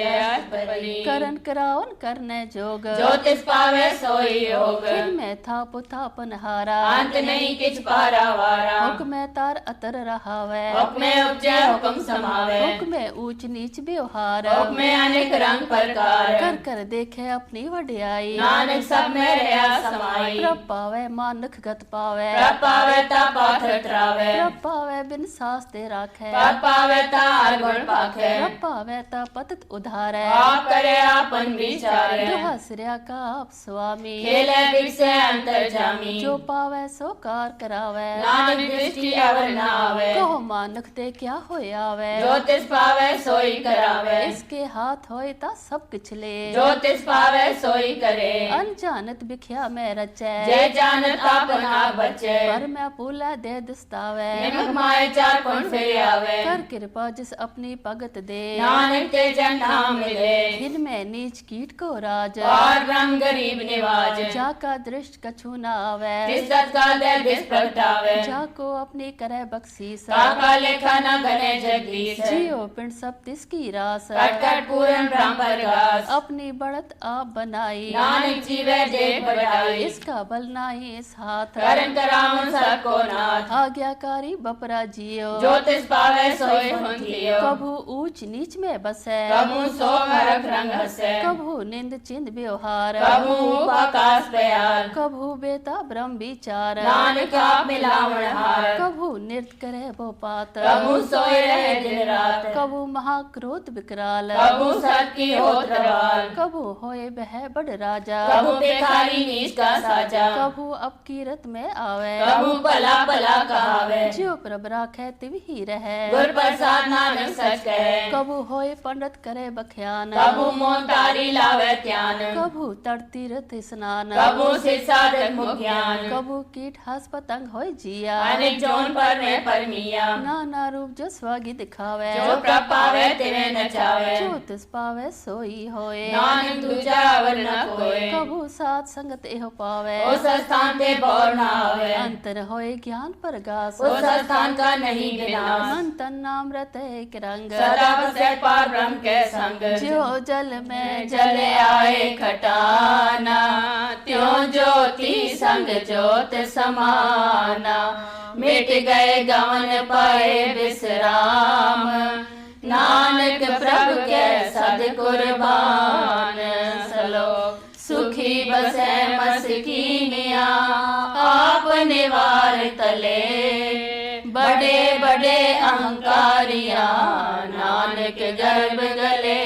करण करावन करने जोग जो तिस पावे सोई योग फिर मैं था पुथापन हारा अंत नहीं किछ पारावारा हुक्म तार अतर रहावे हुक्मे उपजय हुक्म समावे हुक्म ऊंच नीच व्यवहार हुक्मे अनेक रंग प्रकार कर कर देखे अपनी वड्याई नानक सब में रहा समाई प्रभ पावे मानख गत पावे प्रभ पावे ता पाथर त्रावे प्रभ पावे बिन सास दे राखे प्रभ पावे ता हर गुण पाखे प्रभ पावे ता पतित उधारे आप करे आपन विचारे दुहा सिर्या का आप स्वामी खेले बिक से अंतर जामी जो पावे सो कार करावे नानक दृष्टि अवर न आवे कहो मानख दे क्या होए आवे जो तिस पावे सोई करावे इसके हाथ होए ता सब किछ ले जो तिस पावे सोई करे अनजानत बिख्या में रचे जे जानत आपन आप बचे पर मैं पूला दे दिस्तावे निमक माए चार कुण फिर आवे कर कृपा जिस अपनी भगत दे नानक ते जन नाम मिले दिन में नीच कीट को राज और ब्रह्म गरीब निवाज जाका दृष्ट कछु न आवे जिस तत्काल दे दिस प्रगटावे जाको अपनी करे बख्शीस काका लेखा न गने जगदीश जियो पिंड सब तिसकी रास कट कट पूरन ब्रह्म प्रकाश अपनी बढ़त आप बनाई नानक जीवे देख बढ़ाई इसका बल नाही इस हाथ करण करावन सबको नाथ आज्ञाकारी बपरा जियो जो तिस पावे सोई हुंथियो कभू ऊंच नीच में बसे कबू सो हरख रंग हसे कभू निंद चिंद व्यवहार कबू आकाश प्यार कभू बेता ब्रह्म विचार नानक आप मिलावण हार कभू नृत्य करे वो पात कबू सोए रहे दिन रात कभू महाक्रोध विकराल कबू सत की होत रवाल कभू होए बह बड़ राजा कबू बेकारी नीच का साजा कभू अब कीरत में आवे कबू भला भला कहावे जियो प्रभ राखे तिव ही रहे गुर प्रसाद नानक सच कहे कभू होए पंडित करे बख्यान कबू मोन तारी लावे त्यान कभू तर तीर्थ स्नान कबू सिर साधक मुख ज्ञान कभू कीट हंस पतंग होए जिया अनेक जोन पर में परमिया नाना रूप जो स्वागी दिखावे जो प्रभ पावे तिवे नचावे जो तिस पावे सोई होए नानक दूजा अवर न कोय कभू साथ संगत एहो पावे उस स्थान ते बौर न आवे अंतर होए ज्ञान परगास उस स्थान का नहीं विनाश मन तन नाम रत एक रंग सदा बसे पार ब्रह्म के संग जो जल में जले आए खटाना त्यों ज्योति संग ज्योत समाना मिट गए गवन पाए विश्राम नानक प्रभु के सद कुर्बान सलोक सुखी बसे मस्कीनिया आप निवार तले बड़े बड़े अहंकारिया नानक गर्भ गले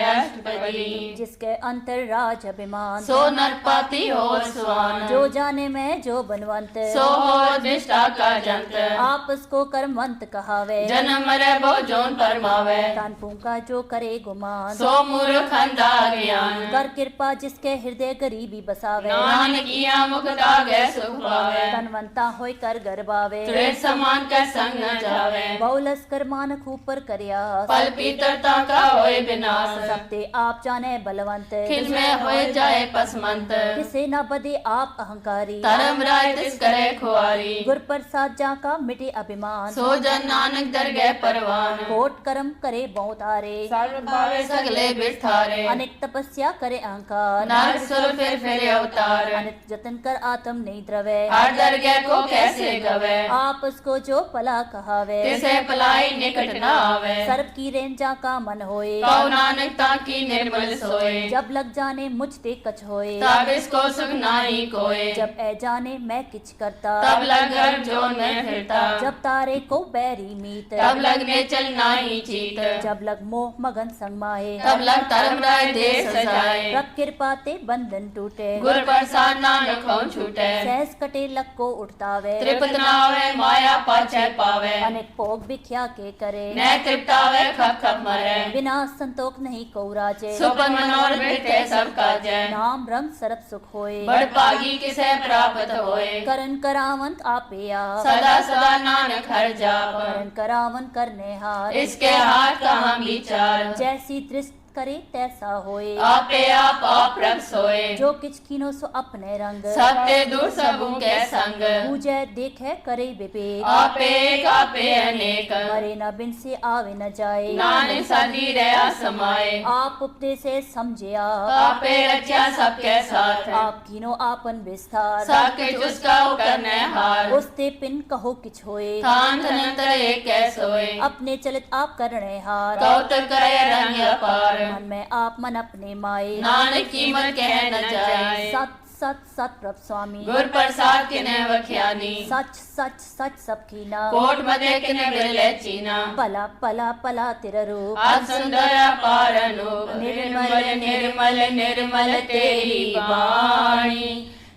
अष्टपदी जिसके अंतर राज अभिमान सो नरपति हो स्वान जो जाने में जो बनवंत सो हो निष्ठा का जंत आप उसको कर्मवंत कहावे जन्म मरे बो जोन परमावे तान फूंका जो करे गुमान सो मूर्ख अंधा ज्ञान कर कृपा जिसके हृदय गरीबी बसावे नानक किया मुक्ता गै सुख पावे तनवंता होय कर गर्भावे तुरे समान का संग न जावे बहुलस कर मानक ऊपर करया फल पीतरता का होए विनाश सबते आप जाने बलवंत अंत खिल में हो जाए पसमंत किसे न बदे आप अहंकारी धर्म राय तिस करे खुआरी गुर प्रसाद जा का मिटे अभिमान सो जन नानक दर गए परवान कोट कर्म करे बहुतारे सर्व भावे सगले बिठारे अनेक तपस्या करे अहंकार नारद सुर फिर अवतार अनेक जतन कर आत्म नहीं द्रवे हर दर गए को कैसे गवे आप उसको जो पला कहावे तिसे पलाई निकट न आवे सर्व की रेंजा का मन होए कौ नानक ताकी निर्मल सोए जब लग जाने मुझ ते कछ होए तब इसको सुख नाही कोय जब ए जाने मैं किछ करता तब लग घर जोन में फिरता जब तारे को बैरी मीत तब लगने चल नाही चीत जब लग मोह मगन संग माहे तब लग धर्म राय देश सजाए रब कृपा ते बंधन टूटे गुर प्रसाद नानक हो छूटे सहस कटे लग को उठतावे त्रिपत नावे माया पाछे पावे अनेक भोग भिख्या के करे न तृप्तावे खप खप मरे बिना संतोख नहीं को राजे सुपन मनोर बिरते सब काजे नाम रंग सरब सुख होए बड़ पागी किसे प्राप्त होए करण करावंत आपे आप सदा सदा नानक हर जाप करण करावन करने हार इसके हाथ कहाँ विचार जैसी दृष्ट करे तैसा होए आपे आप अप्रभ सोए जो किछ कीनो सो अपने रंग सत्य दूर सबू के संग पूजै देखे करे विवेक आपे एक आपे अनेक मरे न बिन से आवे न जाए नानक सदी रहा समाए आप उपदेश से समझे आप आपे रचा सबके साथ आप कीनो आपन विस्तार सब कुछ उसका करने हार उसते पिन कहो किछ होए थान तनंतर एक कैसोए अपने चलित आप करने हार कौतुक करे रंग अपार मन में आप मन अपने माए नानक कीमत कह न जाए सत सत सत प्रभ स्वामी गुर प्रसाद के न वख्यानी सच सच सच सब कीना कोट मदे के न बिरले चीना पला पला पला तेरा रूप आज सुंदर अपार अनूप निर्मल निर्मल निर्मल तेरी वाणी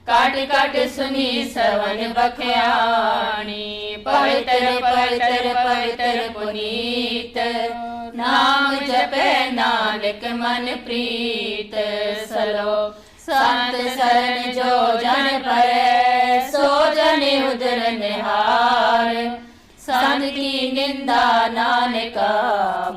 काट काट सुनी सवन बख्याणी पवित्र पवित्र पवित्र पुनीत नाम जपे नानक मन प्रीत सलो संत शरण जो जन पर सो जन उदर निहार संत की निंदा नानका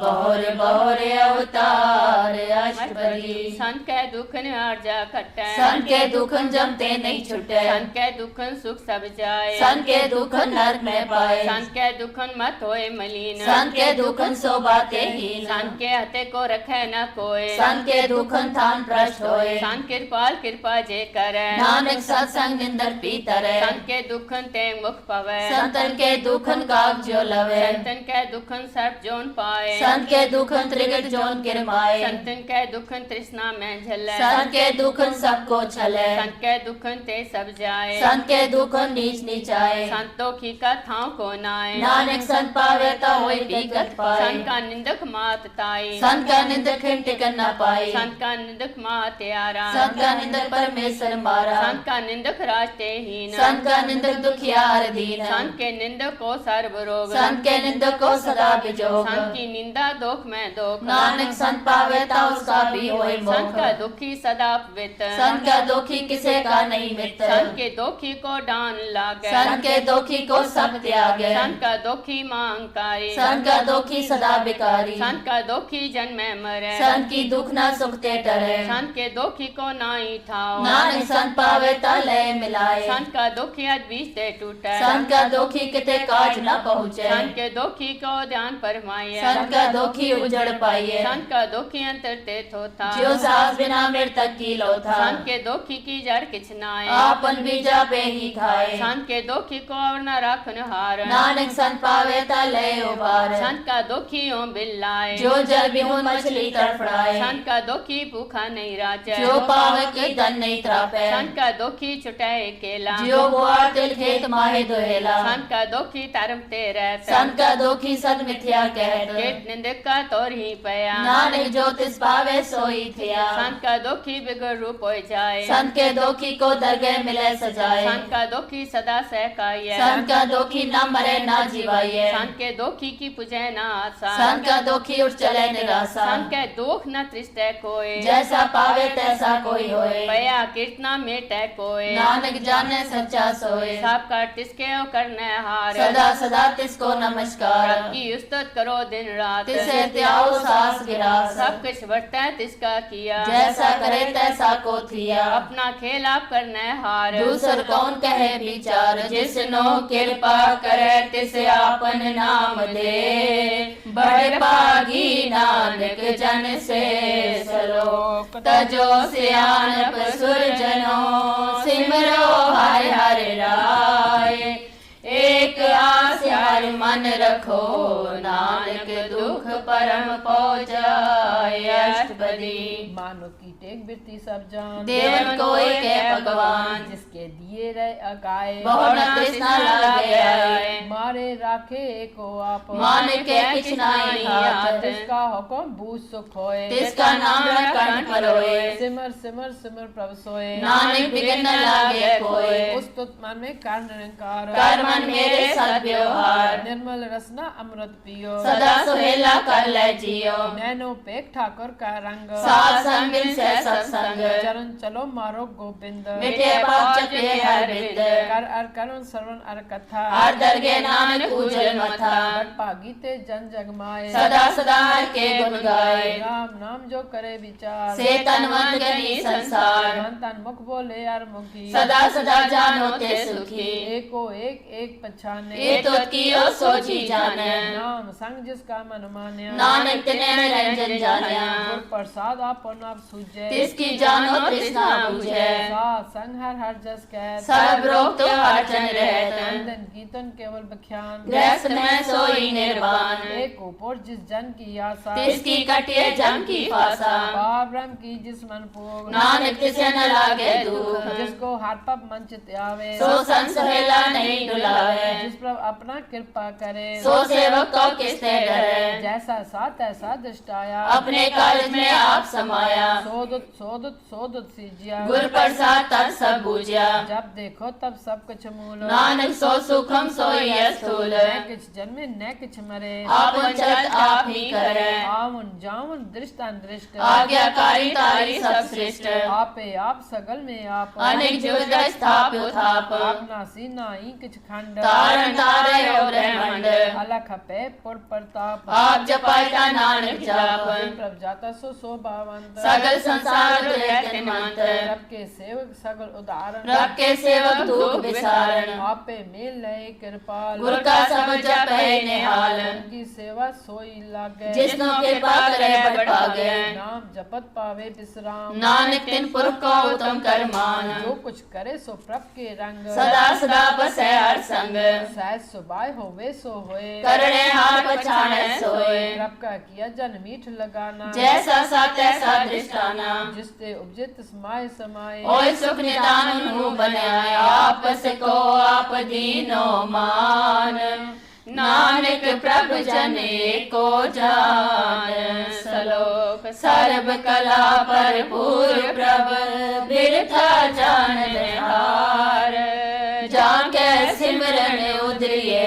बहुर बहुर अवतार अष्टपदी संत के दुख न अर्जा कटे संत के दुख जमते नहीं छुटे संत के दुख सुख सब जाए संत के दुख नरक में पाए संत के दुख मत होए मलिन संत के दुख शोभाते ही संत के हते को रखे न कोय संत के दुख थान भ्रष्ट होए संत कृपाल कृपा जे करे नानक सत्संग निंदर पीतर संत के दुख ते मुख पवे संतन के दुखन काग जो लवे संतन के दुखन सर्प जोन पाए संत के दुखन त्रिगट जोन किरमाए संतन के दुखन तृष्णा में झले संत के दुखन सबको छले संत के दुखन ते सब जाए संत के दुखन नीच नीचाए संतों की कथाओं को नाए नानक संत पावे तो होई बिगत पाए संत का निंदक मात ताई संत का निंदक टिकन न पाए संत का निंदक मात यारा संत का निंदक परमेश्वर मारा संत का निंदक रास्ते हीन संत का निंदक दुखियार दीन संत के निंदक को सर्व रोग संत के निंदक को सदा बिजोग संत की निंदा दोख में दोख नानक संत पावे तो उसका भी होए संत मोख का दुखी सदा पवित्र संत का दुखी किसे का नहीं मित्र संत के दोखी को डान लागे संत के दुखी को सब त्यागे संत का दुखी मांगकारी संत का दुखी सदा बिकारी संत का दुखी जन्म में मरे संत की दुख न सुखते टरे संत के दुखी को नाई ठाओ नानक संत पावे तो लय मिलाए संत का दुखी बीच ते टूटे संत का दुखी किते काज न पहुँचे संत के दुखी को ध्यान फरमाइए संत का दुखी उजड़ पाइए संत का दुखी अंतर ते थोथा जो सास बिना मृतक की लोथा संत के दुखी की जड़ किछ नाए आपन बीजा पे ही खाए संत के दुखी को और न रखन हार नानक संत पावे तो लय उबार संत का दुखी हो बिल्लाए जो जल बिहुन मछली तड़फड़ाए संत का दुखी भूखा नहीं राजे जो पावे की धन नहीं त्रापे संत का दुखी छुटाए केला जो गुआर तिल खेत माहे दोहेला संत का दुखी तरम ते रहता संत का दुखी सद मिथ्या कहत केट निंदक का तोर ही पया नानक जो तिस पावे सोई थिया संत का दुखी बिगड़ रूप हो जाए संत के दुखी को दरगह मिले सजाए संत का दुखी सदा सहकाये संत का दुखी न मरे न जीवाइए संत के दुखी की पूजे न आशा संत का दुखी उठ चले निराशा संत के दुख न त्रिष्टे कोय जैसा पावे तैसा कोई होए पया कीर्तना मेटे कोय नानक जाने सच्चा सोए सब का तिसके करने हार सदा सदा तिसको नमस्कार की उस्तत करो दिन रात तिसे त्याओ सास गिरास सब कुछ वर्ता है तिसका किया जैसा करे तैसा को थिया अपना खेल आप करने हार दूसर कौन कहे विचार जिसनो कृपा करे तिस आपन नाम दे बड़ पागी नानक जन से सलोक तजो सियानप सुरजनो सिमरो हर हर राय एक आस्यार मन रखो नानक दुख परम पहुँचाए अष्टपदी मानो की टेक बिरती सब जान देवन कोई के भगवान जिसके दिए रहे अकाए बहुत न तृष्णा लागे आए मारे राखे एको आप मान के किछ नाई हाथ जिसका हुक्म बूझ सुख होए तिसका नाम कंठ पर होए सिमर सिमर सिमर प्रभ सोए नानक बिगन न लागे कोई उस तुत मन में कर निरंकार कर मन मेरे सद व्यवहार निर्मल रसना अमृत पियो सदा सुहेला कर ले जियो नैनो पेक ठाकुर का रंग साथ संग मिल से सत्संग चरण चलो मारो गोविंद मिटे पाप चटे हर बिंद कर अर करुण श्रवण अर कथा हर दरगे नानक उजल मथा पागीते जन जगमाए सदा सदा हर के गुण गाए राम नाम जो करे विचार से तन मन गनी संसार मन तन मुख बोले अर मुखी सदा सदा जानो ते सुखी एको एक एक पछाने ये तो कियो सोची जाने नाम संग जिसका मन मान्या नानक तिने निरंजन जानिया गुर प्रसाद आपन आप सूझे तिसकी जानो तृष्णा बुझे साथ संग हर हर जस कह सब रोग तो अर्चन रहत वंदन कीर्तन केवल बख्यान गृहस्थ में सोई निर्वाण एक ऊपर जिस जन की आशा तिसकी कटिए जम की फासा पार ब्रह्म की जिस मन भोग नानक तिसे न लागे दुख जिसको हाथ पप मंचित आवे सो संसहेला नहीं डुलावे जिस पर अपना कृपा करे सो सेवक को किसने डरे जैसा सा तैसा दृष्टाया अपने कार्य में आप समाया सोदुत सोदुत सोदुत सीजिया गुर प्रसाद तत् सब बूझिया जब देखो तब सब कुछ मूल नानक सो सुखम सोई स्थूल न किछ जन्मे न किछ मरे आप चल आप ही करे आवन जावन दृष्ट अनदृष्ट आज्ञाकारी तारी सब श्रेष्ठ आपे आप सगल में आप अनेक जुग स्थाप उथाप अपना सीना ही किछ खंड तारण तारे हो ब्रह्मांड अलख पे पुर प्रताप आप जपाता नानक जाप प्रभ जाता सो शोभावंत सगल संसार रहते मंत रब के सेवक सगल उदाहरण रब के सेवक दुख विसारण आपे मेल लय कृपाल गुर का सब जप है निहाल उनकी सेवा सोई लागे जिसनो कृपा करे बड़ पागे नाम जपत पावे विश्राम नानक तिन पुरख को उत्तम कर मान जो कुछ करे सो प्रभ के रंग सदा सदा बसे हर संग सहज सुबाय होवे सो होए करणे हार पछाणे सोए प्रभ का किया जन मीठ लगाना जैसा सा तैसा दृष्टाना जिसते उपजित समाय समाये ओय सुख निदान उन्हु बनाया आपस को आप दीनो मान नानक प्रभ जने को जान सलोक सर्व कला भरपूर प्रभ बिरथा जान हार जाके सिमरन उदरिए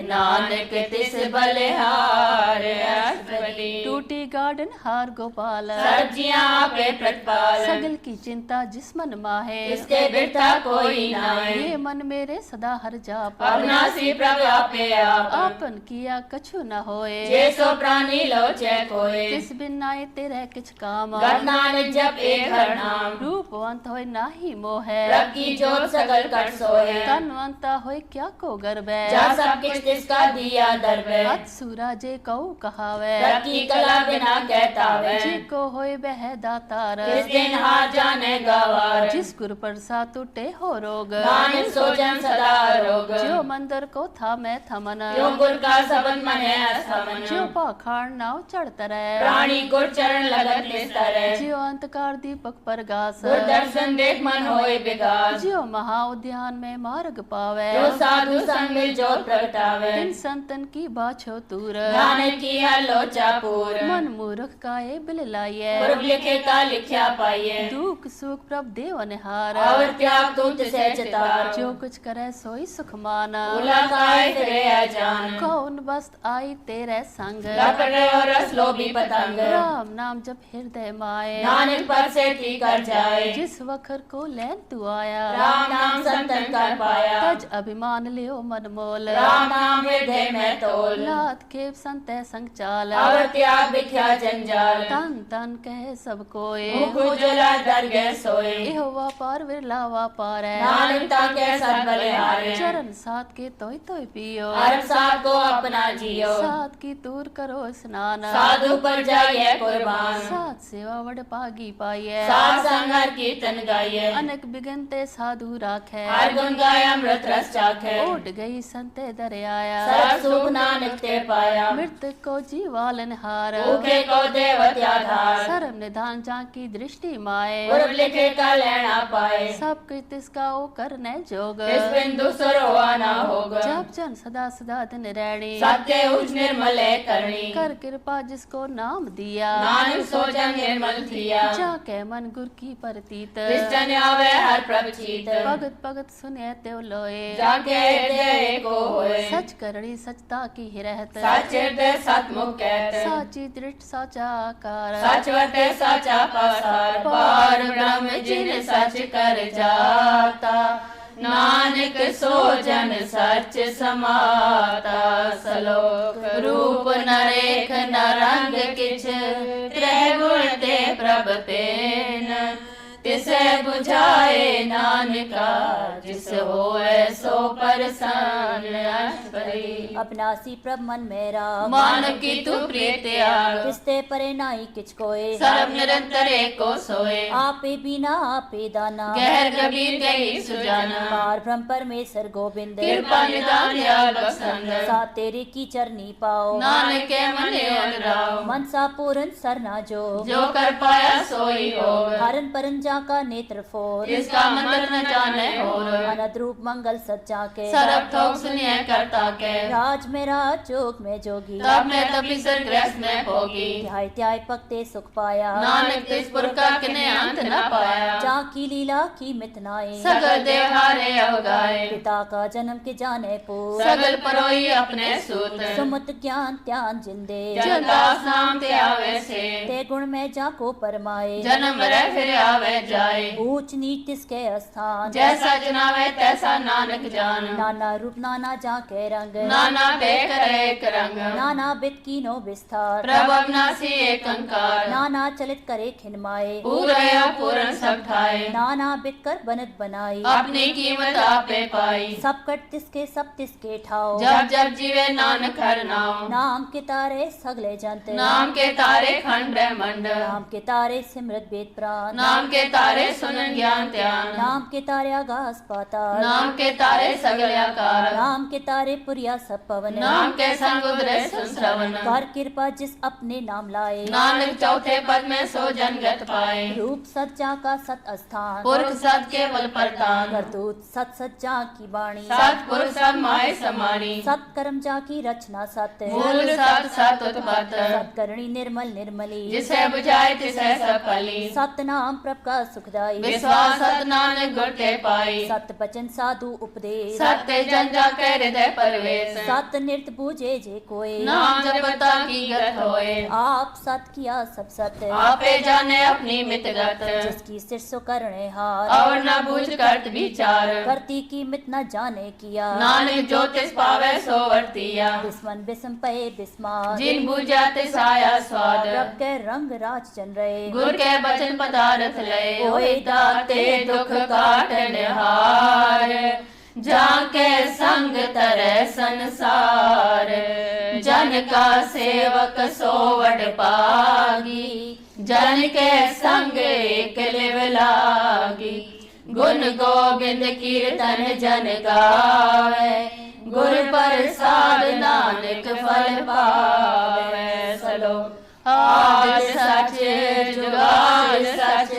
नानक तिस बलिहार अष्टपदी टूटी गार्डन हार गोपाल सब्जियां पे प्रतिपाल सगल की चिंता जिस मन माहे इसके बिरथा कोई नाय ये मन मेरे सदा हर जाप अविनाशी प्रभ आपे आप आपन किया कछु न होए जे सो प्राणी लोचे कोय तिस बिन नाय तेरे किछ काम गत नानक जप एक हर नाम रूपवंत होय नाही मोहे प्रभ की जोत सगल कट सोए तनवंता होय क्या को गर्बै जा सब किछ तिसका दिया दरबे अत सूरजे कऊ कहावे प्रभ की कला बिना कहता वे जी को होय बह दातार किस दिन हार जाने गवार जिस गुर प्रसाद टूटे हो रोग नानक सोजन सदा रोग जो मंदिर को था मैं थमन जो गुर का सबद मन है अस्थमन जो पाखाड़ नाव चढ़त रहे प्राणी गुर चरण लगत निस्तरे जो अंतकार दीपक पर गास गुर दर्शन देख मन होय विगास जो महा उद्यान में मार्ग पावे जो साधु संग जो प्रगटावे इन संतन की बाछो तूर नानक की है लोचा पूर मन मूर्ख काए बिल लाइए पूर्व लिखे का लिखया पाइए दुख सुख प्रभ देव निहार और त्याग तूत से चितार जो कुछ करे सोई सुख माना उला काय फिरे अजान कौन बस्त आई तेरे संग लपटे और रस लोभी पतंग राम नाम जब हृदय माए नानक पर से थी कर जाए जिस वखर को लैन तू आया राम नाम संतन कर पाया तज अभिमान लियो मन मोल राम नाम हृदय में तोल लात खेप संत संग चाल और त्याग बिख्या जंजाल विचार तन तन कहे सब कोय मुख उजला डर गए सोए एहो व्यापार विरला व्यापार है नानकता के सत बलिहारे चरण साथ के तोय तोय पियो हर साथ को अपना जियो साथ की दूर करो स्नान साधु पर जाइए कुर्बान साथ सेवा वड पागी पाइए साथ संगर कीर्तन गाइए अनेक बिगनते साधु राखे हर गुण गाय अमृत रस चाखे ओट गई संते दरियाया सब सुख नानक ते पाया मृतक को जीवालन हार भूखे को देवत आधार शर्म निधान जाकी दृष्टि माए पूर्व लिखे का लेना पाए सब कृत इसका ओ करने जोग इस बिंदु सरोवा ना होगा जब जन सदा सदा दिन रैणी सत्य उच निर्मल करणी कर कृपा जिसको नाम दिया नानक सोचन निर्मल थिया जाके मन गुर की परतीत कृष्ण आवे हर प्रभचित भगत भगत सुने त्यो लोए जाके हृदय को होए सच करणी सचता की ही रहत सच हृदय सतमुख कहत साची दृढ़ साचा आकार सच वटे साचा पासार पार ब्रह्म जिन सच कर जाता नानक सो जन सच समाता सलोक रूप न रेख न रंग किछ त्रय गुण ते प्रभ पेन तिसे बुझाए नानका जिस होए सो परसान अष्टपदी अपनासी प्रभ मन मेरा मानव की तू प्रिय त्याग किसते परे नाई किच कोय सर्व निरंतर एको सोए आपे बिना आपे दाना गहर गंभीर गही सुजाना पार ब्रह्म परमेश्वर गोविंद कृपा निदान दयाल बख्शंद सा तेरे की चरनी पाओ नानक के मन अनुराव मन सा पूरन सरना जो कर पाया सोई होग हरन परन जा का नेत्र फोर इसका मंत्र न जाने और अनद रूप मंगल सच्चा के सरब थोक सुनिए करता के राज में राज जोग में जोगी तब में तभी सरग्रस्त में होगी ध्याय त्याय पकते सुख पाया नानक तिस पुरखा किने अंत न पाया जा की लीला की मितनाए सगल देहारे अवगाए पिता का जन्म के जाने पूर सगल परोई अपने सूत सुमत ज्ञान त्यान जिंदे जनदास नाम ते आवे से ते गुण में जाको परमाए जन्म रह फिर आवे जाए ऊंच नीच तिसके स्थान जैसा जनावे तैसा नानक जान नाना रूप नाना जाके रंग नाना देख एक रंग नाना बित कीनो विस्तार प्रभ अविनाशी एक अंकार नाना चलित करे खिनमाए पूरे पूर्ण सब ठाए नाना बित कर बनत बनाई अपनी कीमत आपे पाई सब कट तिसके ठाओ जब जब जीवे नानक हर नाम नाम के तारे सगले जंत नाम के तारे खंड ब्रह्मंड नाम के तारे सिमरत वेद प्राण नाम के तारे सुनन ज्ञान ध्यान नाम के तारे आगास पाताल नाम के तारे सगल आकार नाम के तारे पुरिया सब पवन नाम के संग उदरे श्रवण कर कृपा जिस अपने नाम लाए नानक चौथे पद में सो जनगत पाए रूप सच्चा का सत स्थान पुरख सत केवल परतान करतूत सत सच्चा की वाणी सत पुरुष सब माय समानी सत कर्म जा की रचना सत्य मूल सत सत उत्पत सत्कर्णी निर्मल निर्मली जिसे बुझाए तिसे सब फली सत नाम प्रभ का सुखदाई विश्वास सत नानक गुर ते पाई सत बचन साधु उपदेश सत्य जन जा के हृदय परवेश सत नृत्य पूजे जे कोय नाम जपता की गत होए आप सत किया सब सत्य आपे जाने अपनी मितगत जिसकी सिर करने हार और न बूझ करत विचार करती की मित न जाने किया नानक ज्योतिष पावे सो वर्तिया बिस्मन बिस्म पे बिस्मार जिन बुझा तिस आया स्वाद रब के रंग राज चन रहे गुर के बचन पदार्थ लय ओए दाते दुख काटन हार जाके संग तरह संसार जन का सेवक सोवड पागी जन के संग एक लिव लागी गुण गोविंद कीर्तन जन गावे गुर प्रसाद नानक फल पावे सलो आज सच जुगाद सच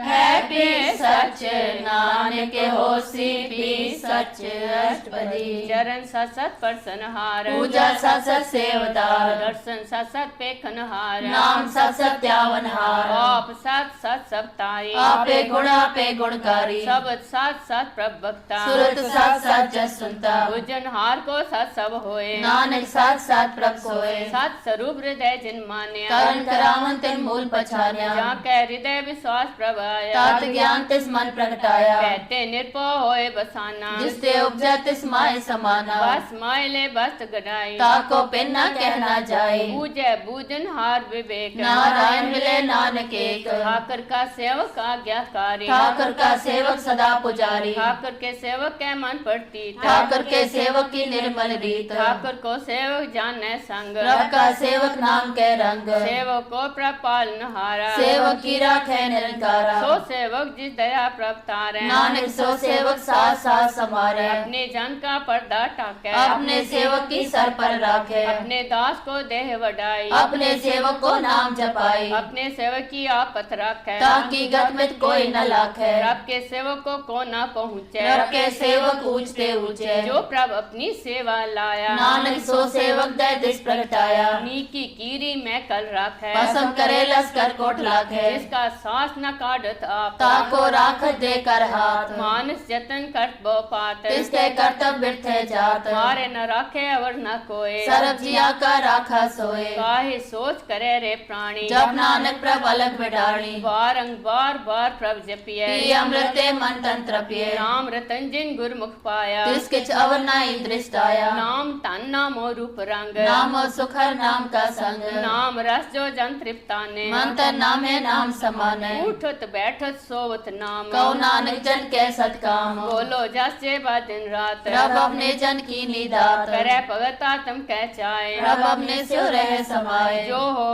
है भी सच नानक होसी भी सच अष्टपदी चरण सत सत प्रसन्नहार पूजा सत सत सेवदार दर्शन सत सत पेखनहार नाम सत सत त्यावनहार आप सत सत सप्ताई आपे गुण आपे गुणकारी सबद सत सत प्रभक्ता सुरत सत सत जस सुनता पूजनहार को सत सब होए नानक साथ साथ प्रभ सोए सत स्वरूप हृदय जिन मान्या करण करावन तिन मूल पछान्या जाके हृदय विश्वास प्रभाया तात ज्ञान तिस मन प्रगटाया कहते निर्भय होए बसाना जिसते उपजा तिस माय समाना बस मायले बस्त गड़ाई ताको पिन न कहना जाए पूजे बूझन हार विवेक नारायण मिले नानक एक ठाकर का सेवक आज्ञाकारी ठाकर का सेवक सदा पुजारी ठाकर के सेवक के मन पड़ती ठाकर के सेवक की निर्मल रीत ठाकर को सेवक जाने संग रब का सेवक नाम के रंग सेवक को प्रपालन हारा सेवक की राखे निरंकारा सो सेवक जिस दया प्रभतारे नानक सो सेवक साथ साथ समारे अपने जन का पर्दा टाके अपने सेवक की सर पर राखे अपने दास को देह वडाई अपने सेवक को नाम जपाई अपने सेवक की आपत रखे ताकि गत में कोई न लाखे रब के सेवकों को न पहुँचे रब के सेवक ऊंचते ऊंचे जो प्रभ अपनी सेवा लाया नानक सो सेवक दय दिस प्रगटाया नीकी कीरी में कल रखे पसंद करे लश्कर कोट लाखे जिसका सांस न काटत आप ताको राखत देकर हाथ मानस जतन करत बो पात इसके कर्तव्य बिरथे जात मारे न राखे अवर न कोय सरब जिया का राखा सोए काहे सोच करे रे प्राणी जब नानक प्रभ अलग बिडाणी बारंग बार बार प्रभ जपिए पी अमृते मन तंत्र पिए नाम रतन जिन गुरमुख पाया तिसके अवर नाई दृष्ट आया नाम तन नामो रूप रंग नाम सुखर नाम का संग नाम रस जो जन तृप्ताने मन तन नामे नाम समाने उठत बैठत सोवत नाम कहो नानक जन के सतकाम बोलो जसे बा दिन रात रब अपने जन की निदात करे भगता तुम कह चाहे रब अपने स्यो रहे समाये जो हो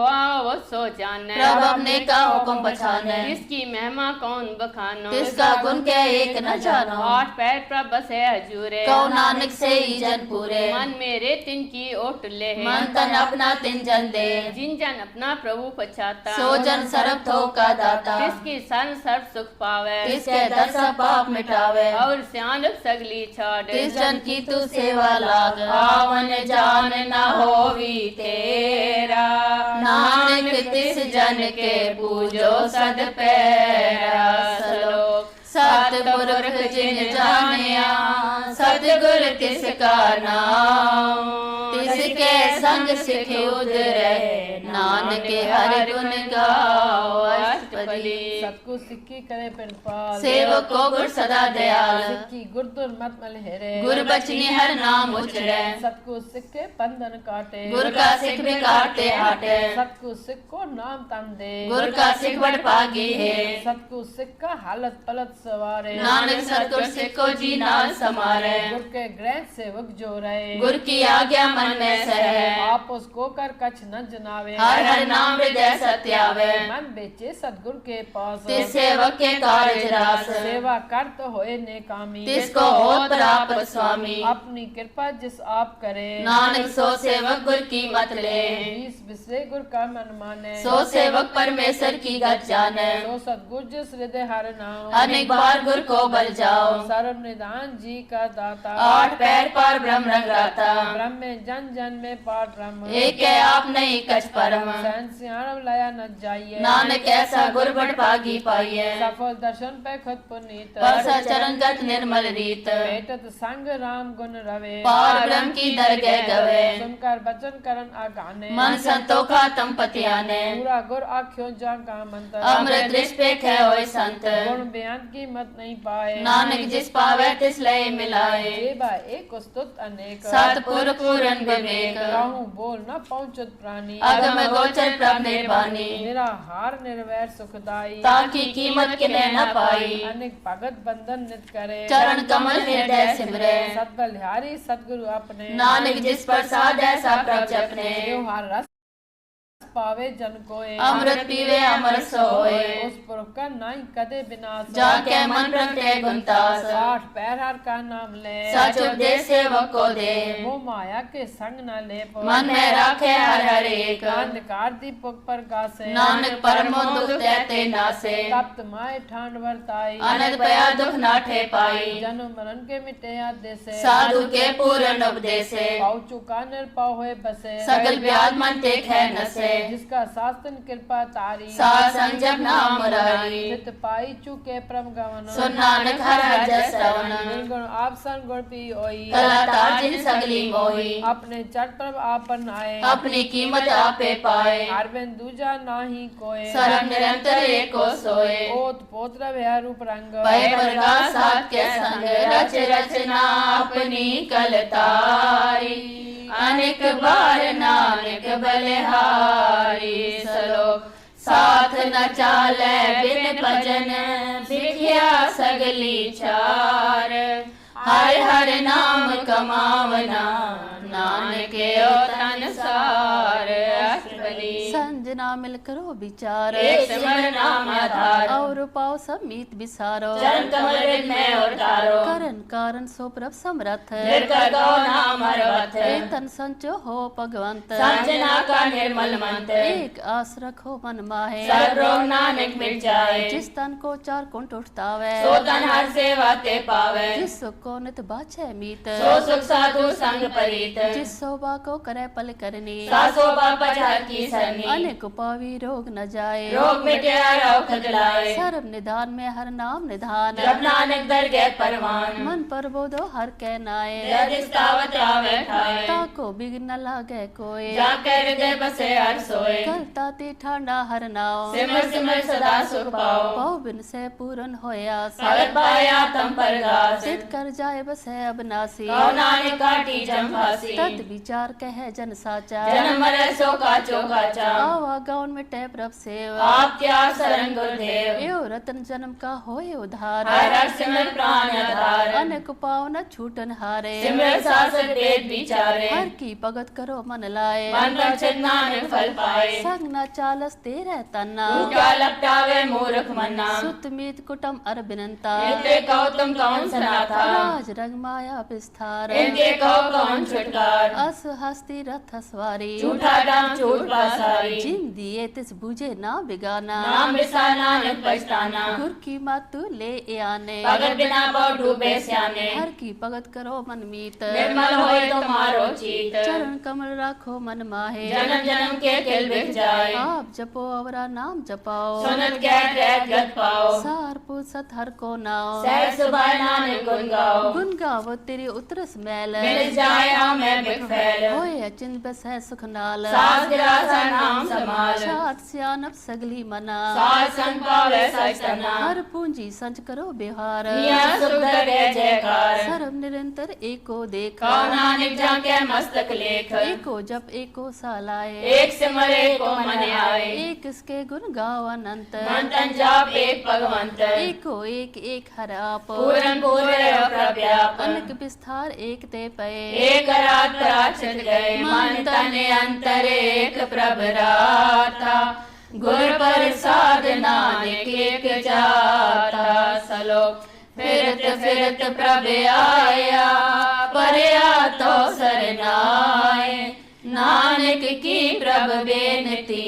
वो सो जाने रब अपने का हुक्म पछाने किसकी महिमा कौन बखानो तिसका गुण के एक न जानो आठ पैर प्रभ बसे हजूरे कहो नानक से ही जन पूरे मन मेरे तिन की ओट ले मन तन अपना तिन जन दे जिन जन अपना प्रभु पछाता सो जन सरब थो का दाता किसकी सन सर्व सुख पावे तिसके दस पाप मिटावे और सियान सगली छाड़ तिस जन की तू सेवा लाग आवन जान न होवी तेरा नानक तिस जन के पूजो सद पैरा सलोक सतपुरख जिन जानिया सतगुर तिसका नाम तिसके संग सिख उधरे नानक हर गुण गाओ अष्टपदी सतगुर सिक्की करे पिनपाल सेवक को गुर सदा दयाल सिक्की गुरदुर मत मल हेरे गुर बचनी हर नाम उचरे सतगुर सिक्के बंधन काटे गुर का सिख भी काटे हाटे सतगुर सिख को नाम तन दे गुर का सिख बड़ पागी है सतगुर सिख का हालत पलट सवारे नानक सतगुर सिख को जी नाल समारे गुर के ग्रह सेवक जो रहे गुर की आज्ञा मन में सहे आप उसको कर कछ न जनावे हर हर नाम हृदय सत्यावे मन बेचे सतगुर के पास तिस सेवक के कार्य रास सेवा कर तो होए नेकामी तिसको होत प्राप्त स्वामी अपनी कृपा जिस आप करे नानक सो सेवक गुर की मत ले बीस बिसरे गुर का मन माने सो सेवक परमेश्वर की गत जाने सो सतगुर जिस हृदय हर नाम अनेक बार गुर को बल जाओ सर्व निदान जी का दाता आठ पैर पर ब्रह्म रंगाता ब्रह्म में जन जन में पार ब्रह्म एक है आप नहीं कछ परम सहन सियाणव लया न जाइए नानक ऐसा गुर बड़ पागी पाइए सफल दर्शन पे खुद पुनीत परसा चरण गत निर्मल रीत भेटत संग राम गुण रवे पार ब्रह्म की दरगह गवे सुनकर बचन करन आगाने मन संतोखा तम पतियाने पूरा गुर आख्यो जा का मंत्र अमृत दृष्ट पे खे होए संत गुण बयान की मत नहीं पाए नानक जिस पावे तिस लय मिलाए सेवा एक स्तुत अनेक सतपुर पूरन विवेक कहूँ बोल न पहुँचत प्राणी अगम गोचर प्रभ निर्वाणी निराहार निर्वैर सुखदाई ताकि कीमत किने न पाई अनेक भगत बंधन नित करे चरण कमल हृदय सिमरे सतबलिहारी सतगुरु अपने नानक जिस प्रसाद ऐसा प्रभ जपने त्योहार रस पावे जन कोय अमृत पीवे अमर सोए उस पुरख का नाई कदे विनाश जाके मन प्रगटे गुणतास आठ पैर हर का नाम ले सच उपदेश सेवक को दे वो माया के संग न ले मन में राखे हर हर एक अंधकार दीपक पर गासे नानक परमो दुख देते नासे तप्त माय ठान वर्ताई अनंत पया दुख नाठे पाई जन्म मरण के मिटे आदेसे साधु के पूर्ण उपदेशे पाउ चुका निरपाव होए बसे सकल व्याध मन ते खे नसे जिसका शासन कृपा तारी साध संग जप नाम मुरारी चित पाई चुके परम गमन सुन नानक हर हर जस श्रवण निर्गुण आप सन गुण पी ओई कला तार जिन सगली मोही अपने चट पर आपन आए अपनी कीमत आपे पाए हारबेन दूजा नाही कोय सर्व निरंतर एको सोए ओत पोत्र भय रूप रंग भय प्रकाश साथ के संग रच रचना अपनी कलतारी अनेक बार नानक बलिहारी सलोक साथ न चाले बिन भजन बिख्या सगली चार हर हर नाम कमावना नानक तन सार अष्टबली संजना मिल करो विचार एक सिमर नाम आधार और पाओ सब मीत विसारो चरण कमल हृदय में उतारो करण कारण सो प्रभ समरथ निर्कर गौ नाम हरवत तन संचो हो भगवंत संजना का निर्मल मंत्र एक आस रखो मन माहे सब रोग नानक मिट जाए जिस तन को चार कुंट उठतावे सो तन हर सेवा ते पावे जिस सुख को नित बाछे मीत सो सुख साधु संग परीत जिस शोभा को करे पल करनी सा शोभा पछार की सरनी अनेक पावी रोग न जाए रोग मिटे रौ खजलाए सर्व निधान में हर नाम निधान जब नानक दर गए परवान मन पर बोधो हर कह नाए यदिस्तावत आवे ठाए ताको बिघ्न न लागे कोई जा कर हृदय बसे हर सोए करता ते ठांडा हर नाव सिमर सिमर सदा सुख पाओ पाओ बिन से पूरन होया भगत पाया तम परगास सिद्ध कर जाए बस है अबनासी कहो नानक काटी जम फांसी तत् विचार कहे जन साचा जन्म मरे सो काचो काचा आवा गाउन में टैप रब सेव आप क्या शरण गुरुदेव यो रतन जन्म का होए उधार हर हर सिमर प्राण आधार अनेक पाव न छूटन हारे सिमर शास्त्र वेद विचारे हर की भगत करो मन लाए मन रक्षित नानक फल पाए संग न चालस तेरे तना क्या लपटावे मूर्ख मन्ना सुत मीत कुटम अर बिनंता इनके कहो तुम कौन सनाथा राज रंग माया विस्तार इनके कहो कौन छुटकार अस हस्ती रथ सवारी झूठा डाम झूठ पासारी जिन दिए तिस बुझे ना बिगाना नाम बिसा नानक पछताना गुर की मातु ले ए आने भगत बिना बहु डूबे स्याने हर की भगत करो मन मीत निर्मल होए तुम्हारो चीत चरण कमल राखो मन माहे जन्म जन्म के किल बिख जाए आप जपो अवरा नाम जपाओ सुनत कहत रहत गत पाओ सार पुसत हर को नाओ सहज सुबह नानक गुन गाओ गुन गावो तेरी उतरस मैल मिल जाए हमें बिख फैल होए अचिन बस है सुख नाल सास गिरासा नाम समाल छात सियानप सगली मना सास संग पावे सच तना हर पूंजी संच करो बिहार मिया सुख दर जय जयकार सर्व निरंतर एको देख कहो नानक जाके मस्तक लेख एको जप एको सालाए एक सिमर एक को मन आए एक इसके गुण गाओ अनंत मन तन जाप एक भगवंत एको एक एक हर आप पूरन पूरे अप्रव्याप अनक विस्तार एक ते पए एक रात पराचत गए मन तन अंतर एक प्रभराता गुर प्रसाद नानक एक जाता सलोक फिरत फिरत प्रभ आया परया तो सरनाए नानक की प्रभ बेनती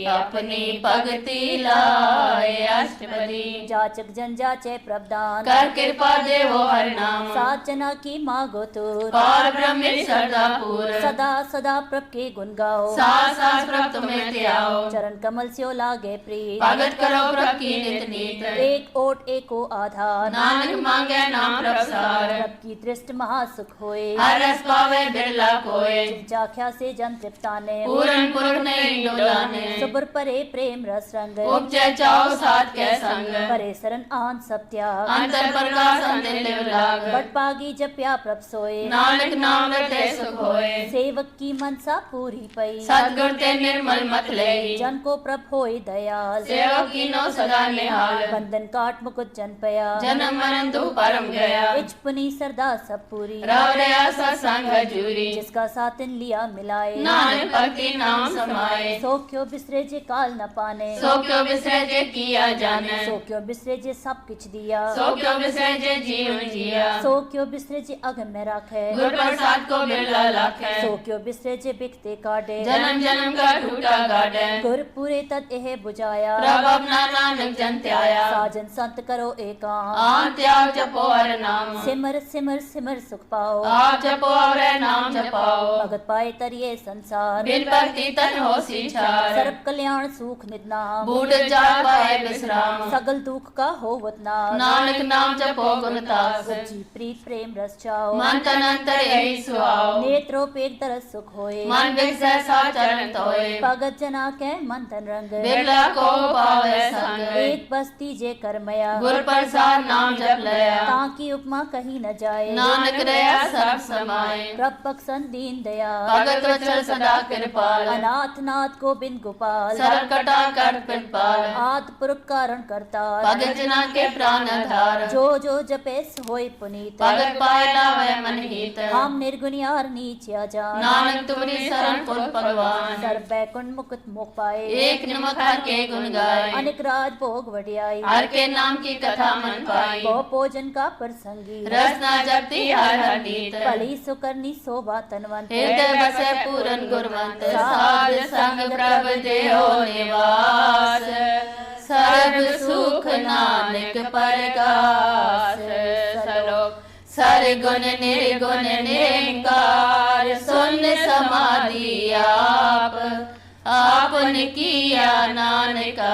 अपनी भगति लाए अष्टपदी जाचक जन जाचे प्रभदान कर कृपा देवो हर नाम सात जना की मागो तुर और ब्रह्म श्रद्धापूर सदा सदा प्रभ के गुण गाओ सास सास प्रभ तुम्हें त्याओ चरण कमल स्यो लागे प्रीत भगत करो प्रभ की नित नीत एक ओट एको आधार नानक मांगे नाम प्रभ सार प्रभ की दृष्ट महासुख होए हर रस पावे बिरला कोय जाख्या से जन तृप्ताने पूरन पुरख नहीं डोलाने सुबर परे प्रेम रस रंग उपजय चाओ साथ के संग परे शरण आन सब त्याग अंतर प्रकाश अंतर लिव लाग बट पागी जप्या प्रभ सोए नानक नाम रटे सुख होए सेवक की मनसा पूरी पई सतगुर ते निर्मल मत लेहि जन को प्रभ होए दयाल सेवक की नो सदा निहाल बंधन काट मुकुट जन पया जन्म मरण तू परम गया इच पुनी सरदा सब पूरी रव रया सत्संग हजूरी जिसका सातिन लिया मिलाए नानक भक्ति नाम समाए सो क्यों बिसरे जे काल न पाने सो क्यों बिसरे जे किया जाने सो क्यों बिसरे जे सब किछ दिया सो क्यों बिसरे जे जीवन जिया सो क्यों बिसरे जे अगम में रखे गुर प्रसाद को बिरला लाखे सो क्यों बिसरे जे बिकते काटे जन्म जन्म का टूटा गाड़े गुर पूरे तद एह बुझाया प्रभ अपना नानक जन त्याया साजन संत करो एकांत आन त्याग जपो हर नाम सिमर सिमर सिमर सुख पाओ आप जपो और नाम जपाओ भगत पाए तरिए संसार बिन भक्ति भगति तन हो सीछार सर्व कल्याण सुख नितनाम बूढ़ जाग पाए विश्राम सगल दुख का होवत नाश नानक नाम जपो गुण तास जी प्रीत प्रेम रस चाओ मन तन अंतर यही सुहाओ नेत्रोपेक तरस सुख होए मन बिगसै सा चरण तोए भगत जना के मन तन रंग बिरला को पावे संग एक बस्ती जे करमया गुर प्रसाद नाम जप लया ताकि उपमा कहीं न जाए नानक रया सर्व समाए प्रभ बख्शन दीन दया भगत वचल सदा कृपाल अनाथ नाथ गोविंद गोपाल सरल कटा कर कृपाल आद पुरख कारण करता भगत जना के प्राण आधार जो जो जपे होय पुनीत भगत पाए लावे मन हित हम निर्गुणियार नीच जान नानक तुम्हारी शरण पुर भगवान सर्व बैकुंठ मुकुट मुख पाए एक निमक हर के गुण गाए अनेक राज भोग वडियाई हर के नाम की कथा मन पाई बहु भोजन का प्रसंगी रसना जपती हर हर नीत भली सुकरनी शोभा तनवंत हृदय बसे पूरन गुरवंत साध संग प्रभ देहो निवास सर्व सुख नानक परगास सलोक सरगुण निर्गुण निरंकार शून्य समाधि आपने किया नानका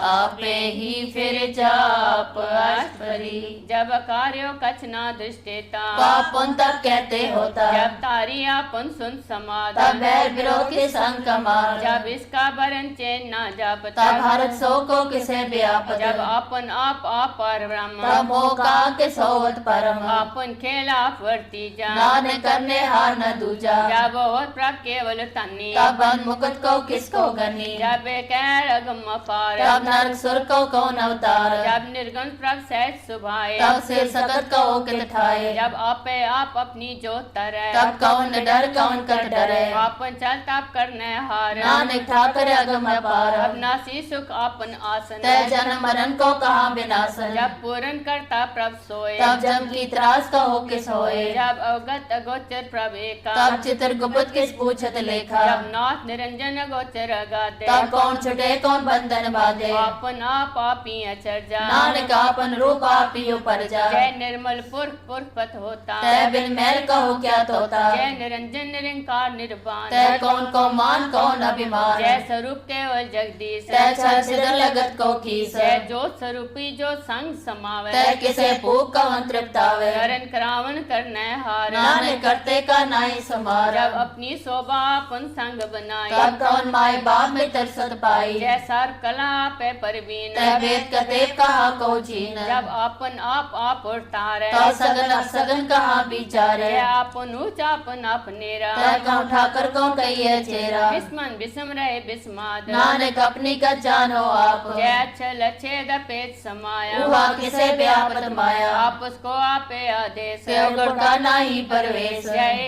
आपे ही फिर जाप अष्टपदी जब कार्यो कछ ना दृष्टेता पापुन तब कहते होता जब तारी आपन सुन तब समाधान बैर विरोध के संग कमार जब इसका बरन चैन ना जापता तब भारत सो को किसे व्यापत जब अपन आप पर ब्रह्म तब मोका के सोवत परम अपन खेला वर्ती जा नानक करने हार न दूजा जब और प्रभ केवल तन्नी तब बंद मुकुट को किसको गनी जब कैर अगम पार तब नरक सुर को कौन अवतार जब निर्गुण प्रभ सहज सुभाए तब से सकत को कित ठाए जब आपे आप अपनी जोत तरे तब कौन डर कौन कर डरे आपन चल तप करने हार नानक ठाकर अगम अपार अब नासी सुख आपन आसन तय जन्म मरण को कहा विनाशन जब पूर्ण करता प्रभ सोए तब जम की त्रास कहो किस होए जब अवगत अगोचर प्रभ एका तब चित्र गुप्त किस पूछत लेखा जब नाथ निरंजन अगोचर अगाते तब कौन छुटे कौन बंधन बांधे आपन आप ही अचर जा नानक आपन रूप आप ही ऊपर जा जय निर्मल पुरख पुरख पथ होता तय बिन मैल कहो क्या तोता जय निरंजन निरंकार निर्वाण तय कौन को मान कौन अभिमान जय स्वरूप केवल जगदीश तय छल सिदर लगत को खीस जय जो स्वरूपी जो संग समावे तय किसे भूख कवन तृप्तावे करण करावन करने हार नानक करते का नाई समार जब अपनी शोभा अपन संग बनाई तब कौन माए बाप में तरसत पाई जय सार कला पे परवीन तय वेद कतेब कहा को जीन जब अपन आप उतारे तो सगन सगन कहा विचारे जय आपन ऊंचापन अपनेरा तय कौन ठाकर कौन कहिए चेरा विस्मन विस्म रहे विस्माद नानक अपनी का जानो आप जय अच्छल छेद पेट समाया हुआ किसे व्यापत माया आप उसको आपे आदेश सेव गुण का नाही परवेश जय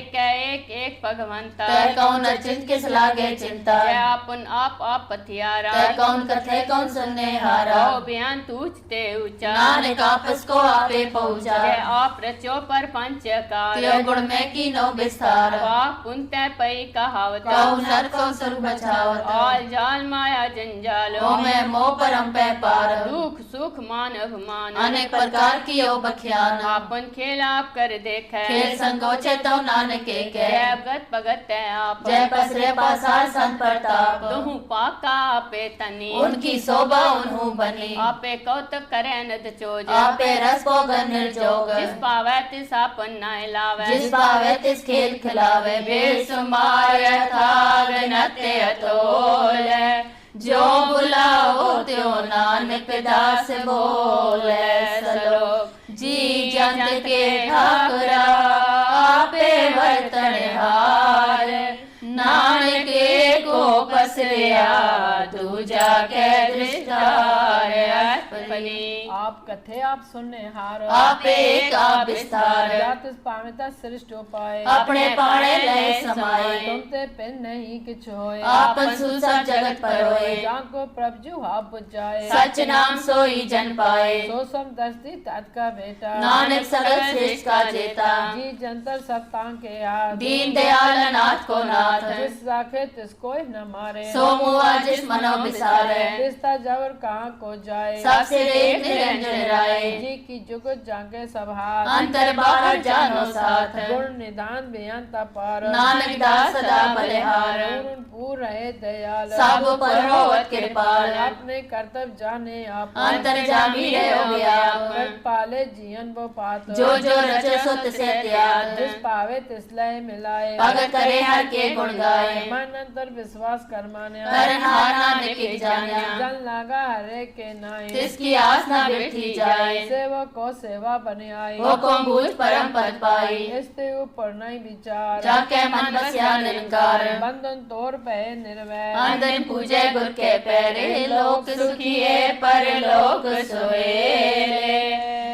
एक भगवंता तय कौन अचिंत किस लागे चिंता जय अपन आप पथियारा तय कौन कथे कौन सुनने हारा ओ बयान तूचते ऊंचा नानक आपस को आपे पहुँचा जय आप रचो पर पंचकार त्यो गुण में की नो विस्तार वाह पुनते पई कहावत कौ नर को सुर बचावत आल जाल माया जंजाल ओ मैं मोह परम पे पार दुख सुख मान अभिमान अनेक प्रकार की ओ बख्यान आपन खेल आप कर देखे खेल संकोचे तो नानक के जय अवगत भगत है आप जय पसरे पासार संत प्रताप तुहु पाका आपे तनी उनकी शोभा उन्हू बनी आपे कौतुक करे नद चोज आपे रस को गन निर्जोग जिस पावे तिस आपन नाय लावे जिस पावे तिस खेल खिलावे बेसुमार थाग नते अतोल जो बुलाओ त्यो नानक दास बोले सलोक जी जंत के ठाकुरा आपे वर्तन हार नानक को पसरिया दूजा के दृष्टार अपनी आप कथे आप सुनने हार आपे का विस्तार जात पामिता सृष्ट उपाय अपने पाणे लय समाये तुम ते पिन नहीं किछ होए आपन सुसब जगत परोए जाको प्रभु आप बुझाए सच नाम सोई जन पाए सो सम दस्ती तात का बेटा नानक सगल श्रेष्ठ का जेता जी जंतर सब तां के याद दीन दयाल नाथ को नाथ जिस राखे तिसको न मारे सो मुआ जिस मनो विसारे तिस्ता जवर कहाँ को जाए सबसे एक निरंजन राय जी की जुगत जागे सब हाथ अंतर बाहर जानो साथ गुण निदान बेअंत अपार नानक दास सदा बलिहार पूर्ण पूर्ण रहे दयाल सब पर होवत कृपाल अपने कर्तव्य जाने आप अंतर जामी रहो व्याप व्रत पाले जीवन वो पात जो जो रचे सुत से त्याग जिस पावे तिस लय मिलाए भगत करे हर के गुण गाए मन अंतर विश्वास कर माने करनहार नानक के जानिया जन लागा हरे के नाय तिसकी आस न बिरथी जाए सेवक को सेवा बने आई वो को बूझ परम पद पाई इसते ऊपर नहीं विचार जाके मन बसिया निरंकार बंधन तोड़ पे निर्वय अंदर पूजे गुर के पैरे लोक सुखिए पर लोक सोएले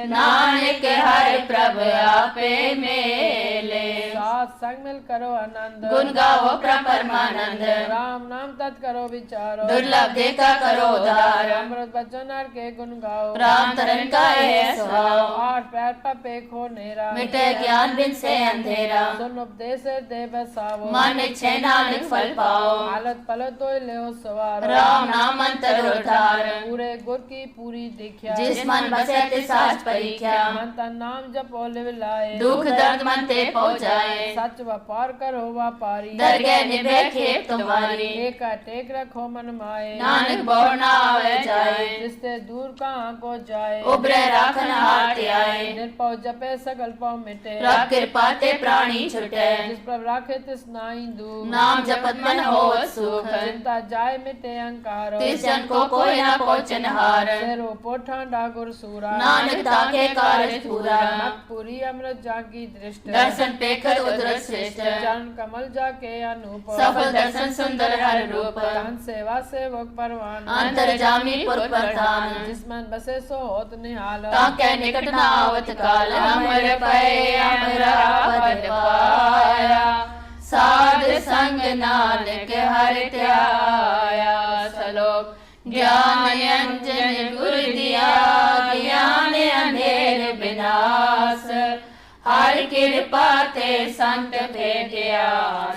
नानक हर प्रभ आपे मेले साथ संग मिल करो आनंद गुण गाओ परमानंद राम नाम तत् करो विचारो दुर्लभ देखा करो उधार अमृत बचन हर के गुण गाओ राम तरन का है स्वभाव आठ पैर पर पेखो नेरा मिटे ज्ञान बिन से अंधेरा सुन उपदेश दे बसावो मन इच्छे नानक फल पाओ हालत पलट तो ले सवार राम नाम अंतर उद्धार पूरे गुर की पूरी दीक्षा जिस मन बसे तिस आज परीक्षा मन तन नाम जपो लिव लाए दुख दर्द मन ते पहुँचाए सच व्यापार करो व्यापारी दरगे निभे खेप तुम्हारी एक टेक रखो मन माए नानक बहु न आवे जाए जिससे दूर कहाँ को जाए उबरे राखन हाथ आए निर्पौ जपे सकल पाव मिटे प्रभ कृपा ते प्राणी छुटे जिस पर राखे तिस नाई दू नाम जपत मन हो सुख चिंता जाय मिटे अहंकार तिस जन को कोई न पहुँचन हार तेरो पोठा डागुर सूरा नानक ताके कार्य पूरा मत पूरी अमृत जागी दृष्ट दर्शन पेखत उदर श्रेष्ठ चरण कमल जाके अनूप सफल दर्शन सुंदर हर रूप धन सेवा सेवक परवान अंतर जामी पुर प्रधान जिसमन बसे सो होत निहाल ताके निकट न आवत काल हमर पय हमरा पद पाया साध संग नानक हर त्याया सलोक ज्ञान अंजन गुर दिया ज्ञान अंधेर विनाश हर कृपा ते संत भेटिया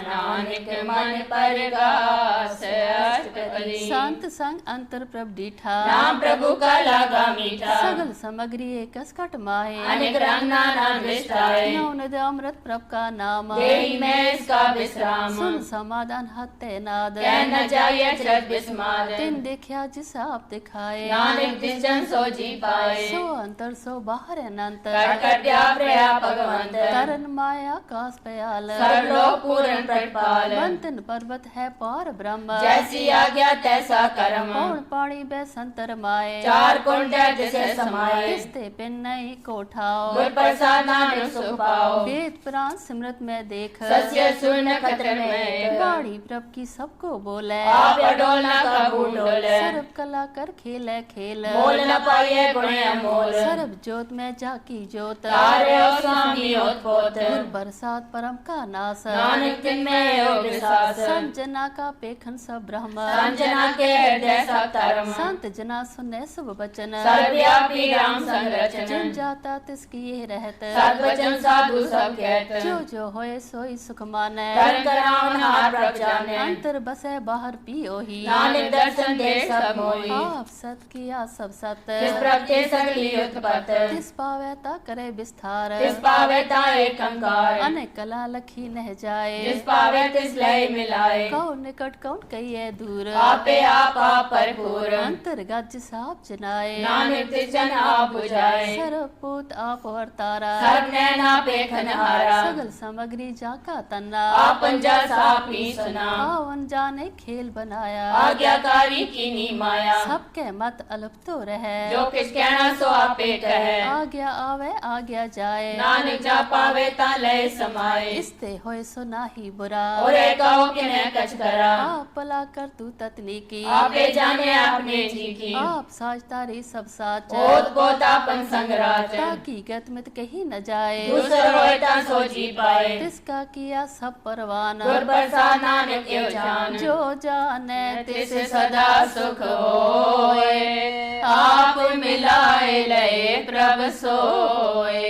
नानक मन परगास अष्टपदी संत संग अंतर प्रभ डीठा नाम प्रभु का लागा मीठा सगल सामग्री एकस कट माहे अनेक रंग नाना दृष्टाए नौनिध अमृत प्रभ का नाम देहि में इसका विश्राम सुन समाधान हत्ते नाद कह न जाइए चरत विस्माद तिन देखा जिस आप दिखाए नानक जिस जन सो जी पाए सो अंतर सो बाहर अनंत कर कर द्या प्रया भगवंत तरन माया कास पयाल सर्वलोक पूर्ण प्रतिपाल बंतन पर्वत है पार ब्रह्म जैसी आज्ञा तैसा कर्म कौन पाणी बे संतर माए चार कुंड जिसे समाये किसते पिन नहीं कोठाओ गुर प्रसाद नानक सुख पाओ वेद पुराण सिमरत में देख सस्य सुन खतर में बाड़ी प्रभ की सबको बोले आप अडोलना का डोले सर्व कला कर खेले खेल बोल न पाइए गुण अमोल सर्व जोत में जाकी जोत तारे और स्वामी उत्पोत गुर बरसात परम का नाश नानक तिन में योग विश्वास संजना का पेखन सब ब्रह्म संजना के हृदय सब धर्म संत जना सुने सब वचन सर्वव्यापी राम संरचन जिन जाता तिसकी ये रहत सद्वचन साधु सब कहत जो जो होए सोई सुख माने कर करावन हार प्रभ जाने अंतर बसे बाहर पियो ही नानक दर्शन दे सब मोहि आप सत किया सब सत तिस प्रभ के सगली उत्पत तिस पावे ता करे विस्तार तिस पावे ता एक अंकार अनेक कला लखी नह जाए जिस पावे तिस लय मिलाए कौन निकट कौन कहिए दूर आपे आप भरपूर अंतर्गत जिस आप जनाए नानक तिस जन आप बुझाए सर्वपूत आप वर्तारा सर्व नैना पेखन हारा सगल सामग्री जाका तन्ना आपन जस आप ही सुना पावन जाने खेल बनाया आज्ञाकारी कीनी माया सबके मत अल्प तो रहे जो किस कहना सो आपे कहे आज्ञा आवे आज्ञा जाए नानक जा पावे ता लय समाए इसते होए सो नाही बुरा और कहो कि न कछ करा आप भला कर तू ततनी की आपे जाने आपने जी की आप साज तारी सब साच ओत पोत आपन संगराज ताकि गत मित कहीं न जाए दूसर होए ता सो जी पाए तिसका किया सब परवान गुर प्रसाद नानक के जान जो जाने तिस सदा सुख होए आप मिलाए लय प्रभ सोए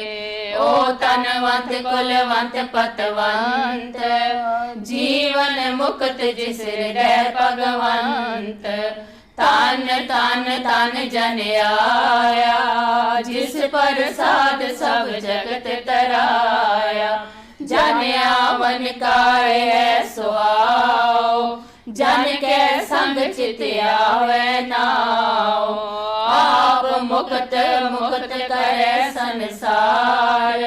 ओ तनवंत कुलवंत पतवंत जीवन मुक्त जिस हृदय भगवंत तन तन तन जन आया, जिस प्रसाद सब जगत तराया। जन आवन काय है सुआओ, जन के संग चित आवे नाओ। आप मुक्त मुक्त करे संसार,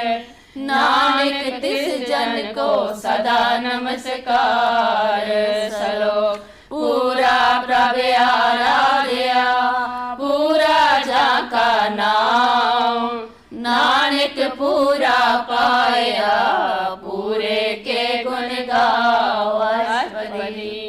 नानक तिस जन को सदा नमस्कार। श्लोक पूरा प्रभ आराध्या, पूरा जाका नाम। नानक पूरा पाया, पूरे के गुण गावा।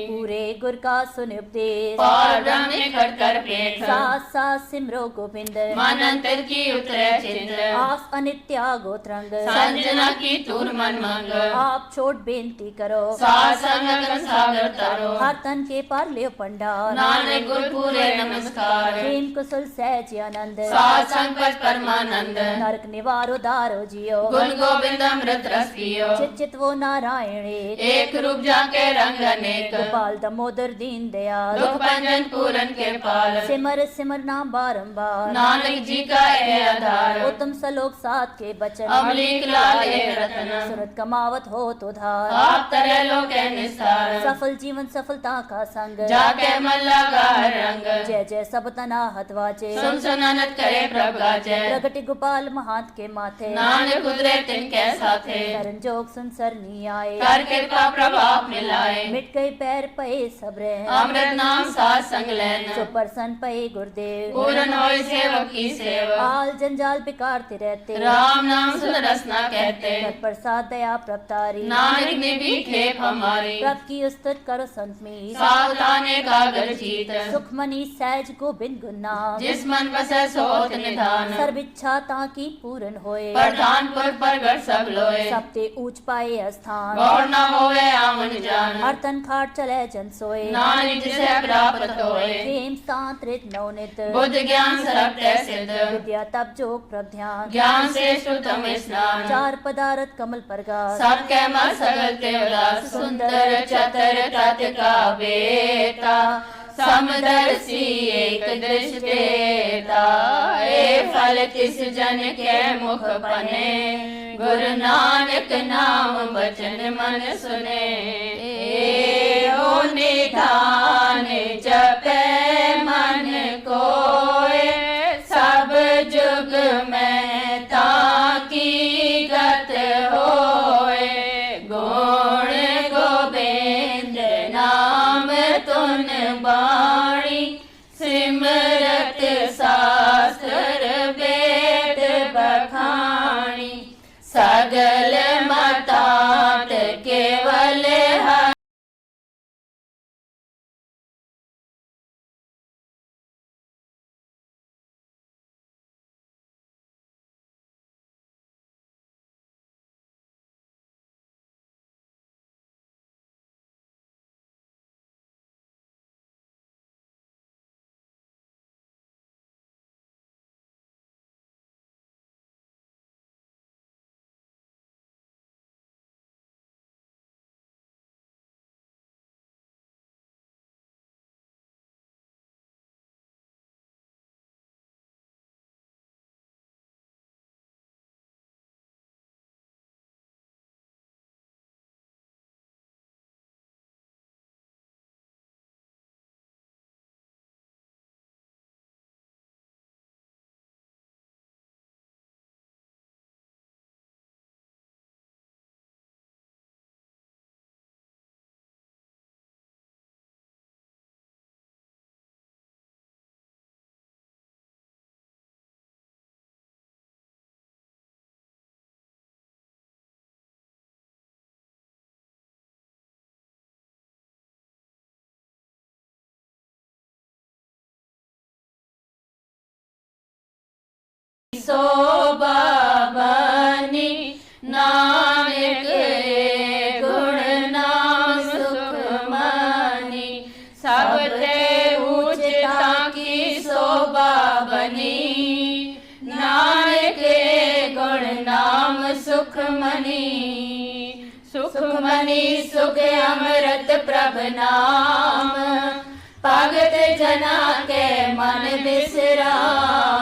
पूरे गुर का सुन उपदेश, और ब्रह्म निकट कर पेट। साथ साथ सिमरो गोविंद, मन अंतर की उतरे चिंत। आस अनित्या गोत्रंग, संजना की तूर मन मंग। आप छोट बेनती करो, साथ संग गगन सागर तरो। हर तन के पार ले पंडार। नानक गुर पूरे नमस्कार। प्रेम कुशल सहज आनंद, साथ संग पद परमानंद। नरक निवारो दारो जियो, गुण गोविंद अमृत रस पियो। चित चित वो नारायण एक रूप जाके रंग अनेक। गोपाल दामोदर दीन दयाल, दुख भंजन पूरन के पाल। सिमर सिमर नाम बारंबार। नानक जी का है आधार। उत्तम सलोक सात के बचन, अमलीक लाल एक रतन। सुरत कमावत हो तो धार। आप तरह लोक है निस्तार। सफल जीवन सफलता का संग, जाके मन लगा रंग। जय जय सब तना हतवाचे। सुन सुनानत करे प्रभ गाजे। प्रगति गोपाल महात के माथे, नानक उतरे तिनके साथे। शरण जोग संसर नी आए। कर कृपा प्रभाव मिलाए। मिट गए पैर पे सबरे, अमृत नाम साथ संग लेन। सुप्रसन्न पे गुरुदेव। पूरन होय सेवक की सेवा। आल जंजाल बिकारते रहते, राम नाम सुन रसना कहते। प्रसाद दया प्रभतारी। नानक ने भी खेप हमारी। प्रभ की स्तुत करो संत मीत, सावधाने कागर जीत। सुख मनी सहज गोबिंद गुण नाम। जिस मन बसे सोत निधान। सर्व इच्छा ताकि पूर्ण होए, प्रधानपुर प्रगट सब लोए। सबते ऊंच पाए स्थान। गौर न होवे आमन जान। हर तन खाट चले जन सोए, नानक जिसे प्राप्त होए। प्रेम सांत्रित नवनित। बुद्ध ज्ञान सर्वते सिद्ध। विद्या तप जोग प्रभ ध्यान। ज्ञान श्रेष्ठ उत्तम स्नान। चार पदार्थ कमल प्रगास, सबके मत सगल देवदास। सुंदर चतर तत् का बेता, समदर्शी एक दृष्टि देता। ए फल तिस जन के मुख बने, गुरु नानक नाम बचन मन सुने। ए ओ निधान जपे मन कोय, सब जुग में ताकी गत होए। गुण गोविंद नाम तुन बाणी, सिमरत शास्त्र वेद बखानी। सगल मतात केवल हरि। शोभा बनी नानक गुण नाम सुख मनी। सबते उचिता की शोभा बनी, नानक गुण नाम सुख मनी। सुख मनी सुख अमृत प्रभ नाम, भगत जना के मन बिसराए।